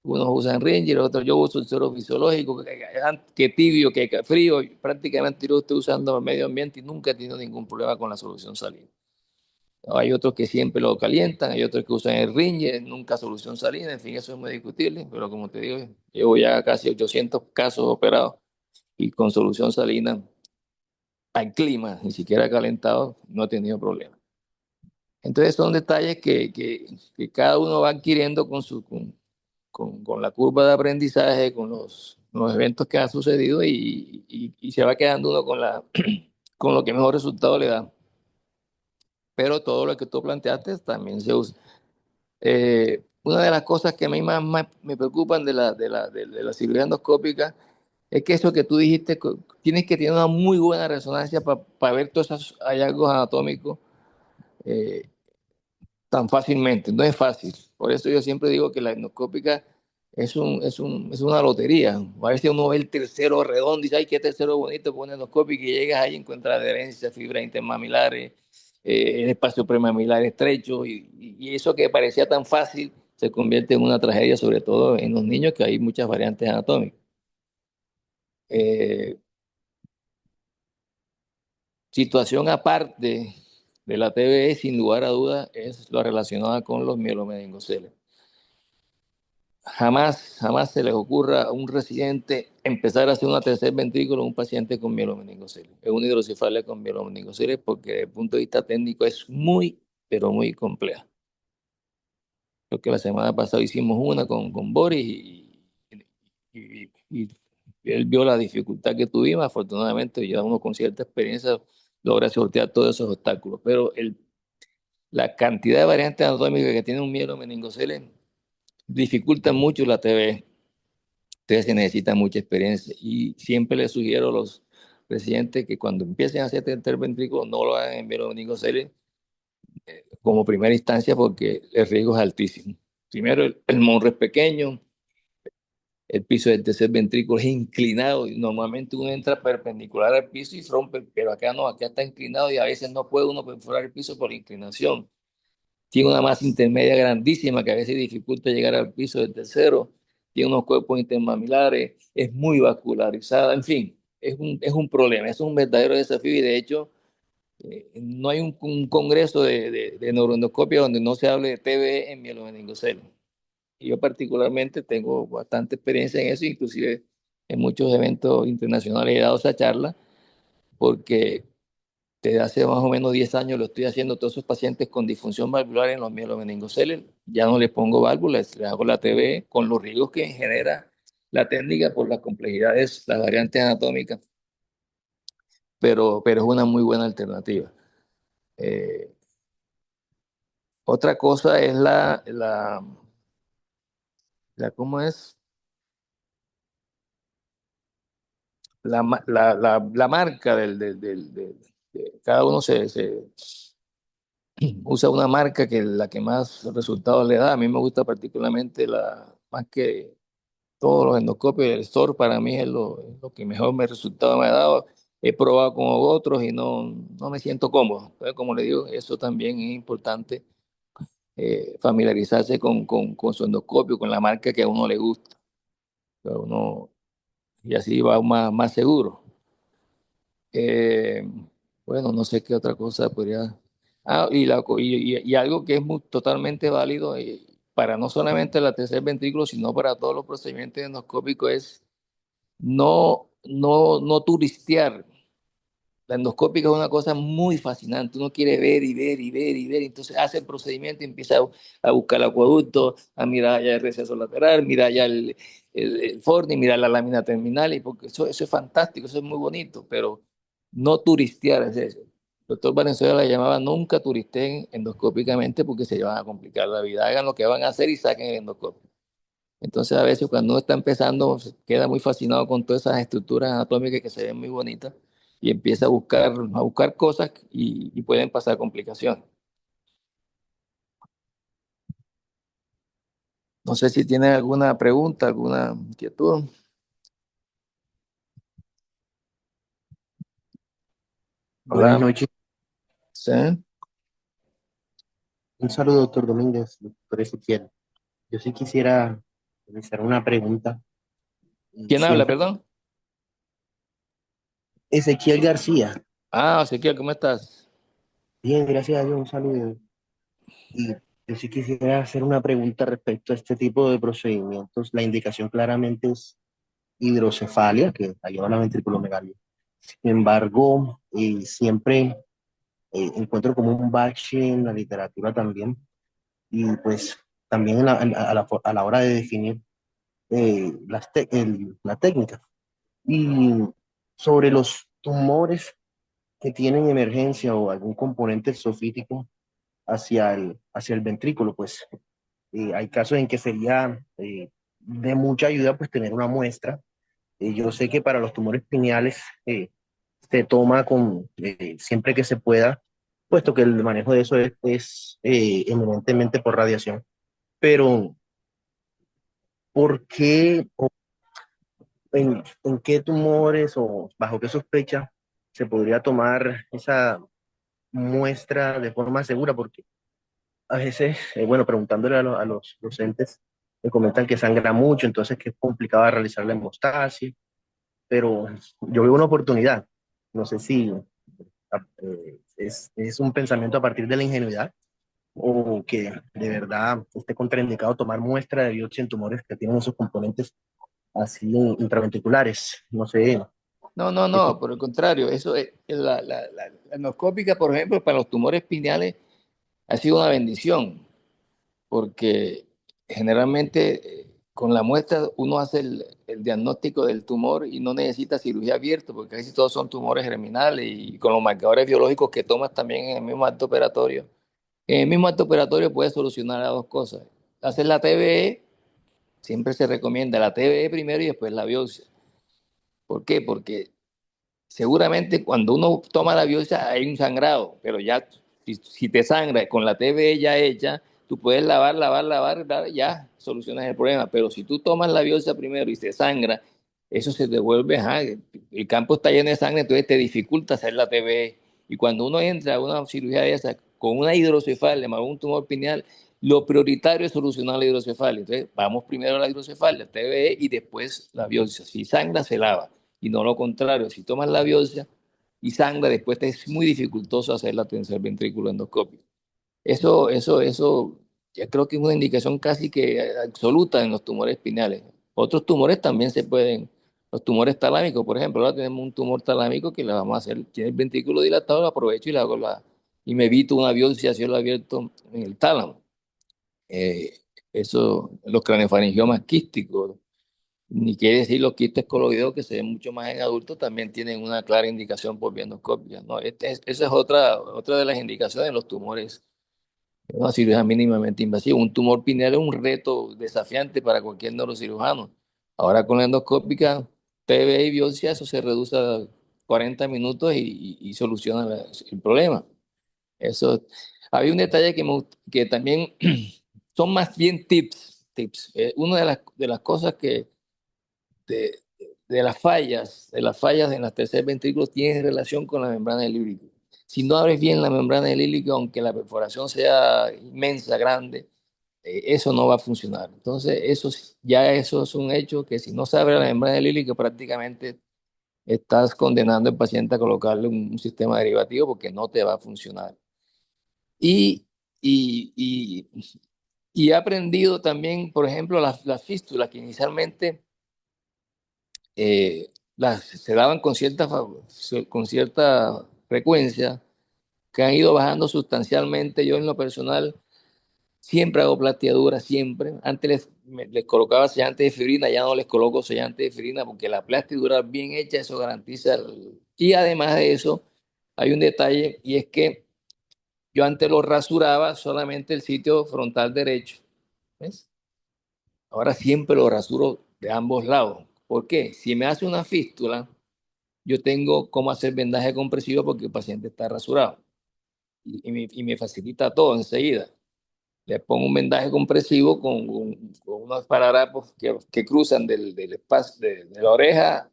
unos usan Ringer, otros yo uso el suero fisiológico, que tibio, que frío, prácticamente yo estoy usando el medio ambiente y nunca he tenido ningún problema con la solución salina. Hay otros que siempre lo calientan, hay otros que usan el Ringer, nunca solución salina, en fin, eso es muy discutible, pero como te digo, llevo ya casi 800 casos operados y con solución salina al clima, ni siquiera calentado, no he tenido problemas. Entonces son detalles que cada uno va adquiriendo con la curva de aprendizaje, con los eventos que han sucedido y se va quedando uno con lo que mejor resultado le da. Pero todo lo que tú planteaste también se usa. Una de las cosas que a mí más me preocupan de la cirugía endoscópica es que eso que tú dijiste, tienes que tener una muy buena resonancia para ver todos esos hallazgos anatómicos eh, tan fácilmente. No es fácil. Por eso yo siempre digo que la endoscópica es una lotería. A veces uno ve el tercero redondo y dice, ay, qué tercero bonito, pone endoscópica y llegas ahí y encuentras adherencia, fibras intermamilares, el espacio premamilar estrecho y eso que parecía tan fácil se convierte en una tragedia, sobre todo en los niños, que hay muchas variantes anatómicas. Eh, Situación aparte de la TBE, sin lugar a dudas, es lo relacionado con los mielomeningocele. Jamás, jamás se les ocurra a un residente empezar a hacer una tercer ventrículo en un paciente con mielomeningocele. Es una hidrocefalia con mielomeningocele porque desde el punto de vista técnico es muy, pero muy compleja. Creo que la semana pasada hicimos una con Boris y él vio la dificultad que tuvimos. Afortunadamente, ya uno con cierta experiencia logra sortear todos esos obstáculos. Pero la cantidad de variantes anatómicas que tiene un mielomeningocele dificulta mucho la TB. Entonces se necesita mucha experiencia y siempre les sugiero a los residentes que cuando empiecen a hacer tercer ventrículo no lo hagan en mielomeningocele, como primera instancia porque el riesgo es altísimo. Primero, el monro es pequeño, el piso del tercer ventrículo es inclinado y normalmente uno entra perpendicular al piso y rompe, pero acá no, acá está inclinado y a veces no puede uno perforar el piso por la inclinación. Tiene una masa intermedia grandísima que a veces dificulta llegar al piso del tercero, tiene unos cuerpos intermamilares, es muy vascularizada, en fin, es un problema, es un verdadero desafío y de hecho no hay un congreso de neuroendoscopia donde no se hable de TBE en mielomeningocele. Y yo particularmente tengo bastante experiencia en eso, inclusive en muchos eventos internacionales he dado esa charla, porque desde hace más o menos 10 años lo estoy haciendo a todos esos pacientes con disfunción valvular en los mielomeningoceles. Ya no les pongo válvulas, les hago la TBE con los riesgos que genera la técnica por las complejidades, las variantes anatómicas, pero es una muy buena alternativa. Eh, Otra cosa es ¿cómo es? La marca cada uno usa una marca que es la que más resultados le da. A mí me gusta particularmente más que todos los endoscopios, el STOR para mí es lo que mejor me resultado me ha dado. He probado con otros y no me siento cómodo. Entonces, como le digo, eso también es importante, familiarizarse con su endoscopio, con la marca que a uno le gusta. A uno, y así va más seguro. Eh, bueno, no sé qué otra cosa podría. Ah, y algo que es totalmente válido, para no solamente la tercer ventrículo, sino para todos los procedimientos endoscópicos es no turistear. La endoscópica es una cosa muy fascinante. Uno quiere ver y ver y ver y ver. Entonces hace el procedimiento y empieza a buscar el acueducto, a mirar ya el receso lateral, mirar ya el forni, mirar la lámina terminal. Y porque eso es fantástico, eso es muy bonito, pero no turistear es eso. El doctor Valenzuela le llamaba nunca turisteen endoscópicamente porque se van a complicar la vida. Hagan lo que van a hacer y saquen el endoscopio. Entonces a veces cuando uno está empezando se queda muy fascinado con todas esas estructuras anatómicas que se ven muy bonitas y empieza a buscar cosas y pueden pasar complicaciones. No sé si tienen alguna pregunta, alguna inquietud. Buenas Hola, noches. ¿sí? Un saludo, doctor Domínguez, doctor Ezequiel. Yo sí quisiera realizar una pregunta. ¿Quién habla, Siempre, perdón? Ezequiel García. Ah, Ezequiel, ¿cómo estás? Bien, gracias a Dios, un saludo. Y yo sí quisiera hacer una pregunta respecto a este tipo de procedimientos. La indicación claramente es hidrocefalia, que ayuda a la ventriculomegalia. Sin embargo, siempre encuentro como un bache en la literatura también, y pues también a la hora de definir la técnica. Y sobre los tumores que tienen emergencia o algún componente exofítico hacia el ventrículo, pues hay casos en que sería de mucha ayuda pues tener una muestra. Yo sé que para los tumores pineales se toma siempre que se pueda, puesto que el manejo de eso es eminentemente por radiación. Pero, ¿por qué en qué tumores o bajo qué sospecha se podría tomar esa muestra de forma segura? Porque a veces, bueno, preguntándole a los docentes, me comentan que sangra mucho, entonces que es complicado realizar la hemostasia, pero yo veo una oportunidad. No sé si es un pensamiento a partir de la ingenuidad o que de verdad esté contraindicado tomar muestra de biopsia en tumores que tienen esos componentes así intraventriculares. No sé. No, por el contrario, eso es, la endoscópica, por ejemplo, para los tumores pineales ha sido una bendición, porque generalmente con la muestra uno hace el diagnóstico del tumor y no necesita cirugía abierta, porque casi todos son tumores germinales y con los marcadores biológicos que tomas también en el mismo acto operatorio. En el mismo acto operatorio puedes solucionar las dos cosas. Hacer la TBE, siempre se recomienda la TBE primero y después la biopsia. ¿Por qué? Porque seguramente cuando uno toma la biopsia hay un sangrado, pero ya Si te sangra con la TBE ya hecha, tú puedes lavar, ya solucionas el problema. Pero si tú tomas la biopsia primero y te sangra, eso se devuelve, ajá, el campo está lleno de sangre, entonces te dificulta hacer la TBE. Y cuando uno entra a una cirugía de esa con una hidrocefalia más un tumor pineal, lo prioritario es solucionar la hidrocefalia. Entonces, vamos primero a la hidrocefalia, TBE, y después la biopsia. Si sangra, se lava. Y no lo contrario, si tomas la biopsia y sangra, después te es muy dificultoso hacer la tercer ventrículo endoscópico. Eso, ya creo que es una indicación casi que absoluta en los tumores pineales. Otros tumores también se pueden, los tumores talámicos, por ejemplo, ahora tenemos un tumor talámico que le vamos a hacer, tiene el ventrículo dilatado, lo aprovecho y le hago y me evito una biopsia a cielo abierto en el tálamo. Eh, los craneofaringiomas quísticos, ni quiere decir los quistes coloideos que se ven mucho más en adultos, también tienen una clara indicación por endoscopia, ¿no? Esa es otra de las indicaciones de los tumores. Una cirugía mínimamente invasiva. Un tumor pineal es un reto desafiante para cualquier neurocirujano. Ahora con la endoscópica, TB y biopsia, eso se reduce a 40 minutos y soluciona el problema. Eso. Había un detalle que también son más bien tips. Una de las cosas de, de las fallas en las tercer ventrículos tiene relación con la membrana del lírico. Si no abres bien la membrana del lírico, aunque la perforación sea inmensa, grande, eso no va a funcionar. Entonces, eso es un hecho que si no se abre la membrana del lírico, prácticamente estás condenando al paciente a colocarle un sistema derivativo porque no te va a funcionar. Y, y, y, y he aprendido también, por ejemplo, las fístulas que inicialmente se daban con cierta frecuencia, que han ido bajando sustancialmente. Yo en lo personal siempre hago plastiaduras, siempre. Antes les colocaba sellante de fibrina, ya no les coloco sellante de fibrina porque la plastiadura bien hecha, eso garantiza. Y además de eso, hay un detalle y es que yo antes lo rasuraba solamente el sitio frontal derecho, ¿ves? Ahora siempre lo rasuro de ambos lados. ¿Por qué? Si me hace una fístula, yo tengo cómo hacer vendaje compresivo porque el paciente está rasurado y me facilita todo enseguida. Le pongo un vendaje compresivo con unos paradrapos que cruzan del espacio de la oreja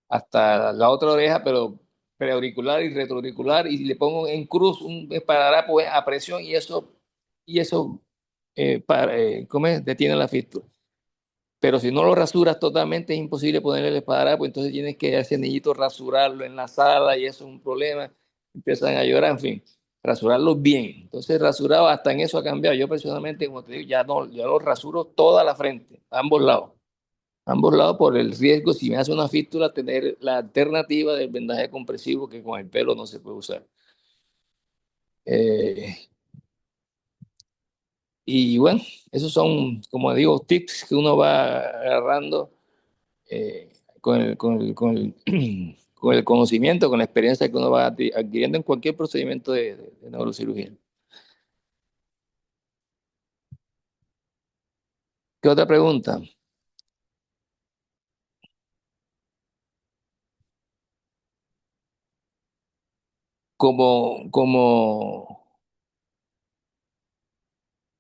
hasta la otra oreja, pero preauricular y retroauricular, y le pongo en cruz un esparadrapo a presión y eso ¿cómo es? Detiene la fístula. Pero si no lo rasuras totalmente, es imposible ponerle el esparadrapo, entonces tienes que hacer niñito rasurarlo en la sala y eso es un problema. Empiezan a llorar, en fin, rasurarlo bien. Entonces, rasurado hasta en eso ha cambiado. Yo personalmente, como te digo, ya lo rasuro toda la frente, ambos lados. Ambos lados por el riesgo, si me hace una fístula, tener la alternativa del vendaje compresivo que con el pelo no se puede usar. Eh, y bueno, esos son, como digo, tips que uno va agarrando con el conocimiento, con la experiencia que uno va adquiriendo en cualquier procedimiento de neurocirugía. ¿Qué otra pregunta? Como, como,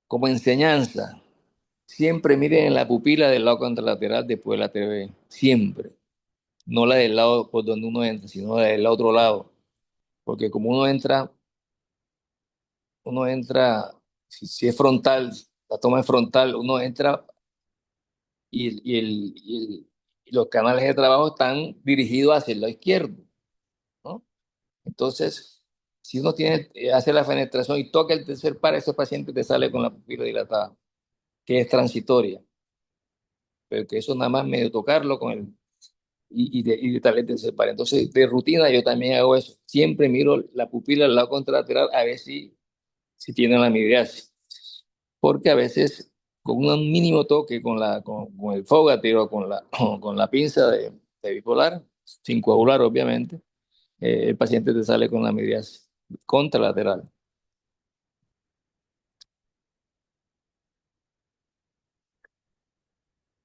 como enseñanza, siempre miren en la pupila del lado contralateral después de la TV, siempre. No la del lado por donde uno entra, sino la del otro lado. Porque como uno entra, si es frontal, la toma es frontal, uno entra y los canales de trabajo están dirigidos hacia el lado izquierdo, ¿no? Entonces, si uno hace la fenestración y toca el tercer par, ese paciente te sale con la pupila dilatada, que es transitoria, pero que eso nada más medio tocarlo con y de tal el tercer par. Entonces, de rutina yo también hago eso. Siempre miro la pupila al lado contralateral a ver si tiene la midriasis. Porque a veces con un mínimo toque con el Fogarty o con la pinza de bipolar, sin coagular obviamente, el paciente te sale con la midriasis contralateral.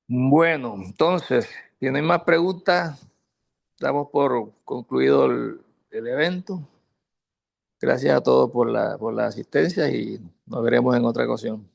Bueno, entonces, si no hay más preguntas, damos por concluido el evento. Gracias a todos por la asistencia y nos veremos en otra ocasión.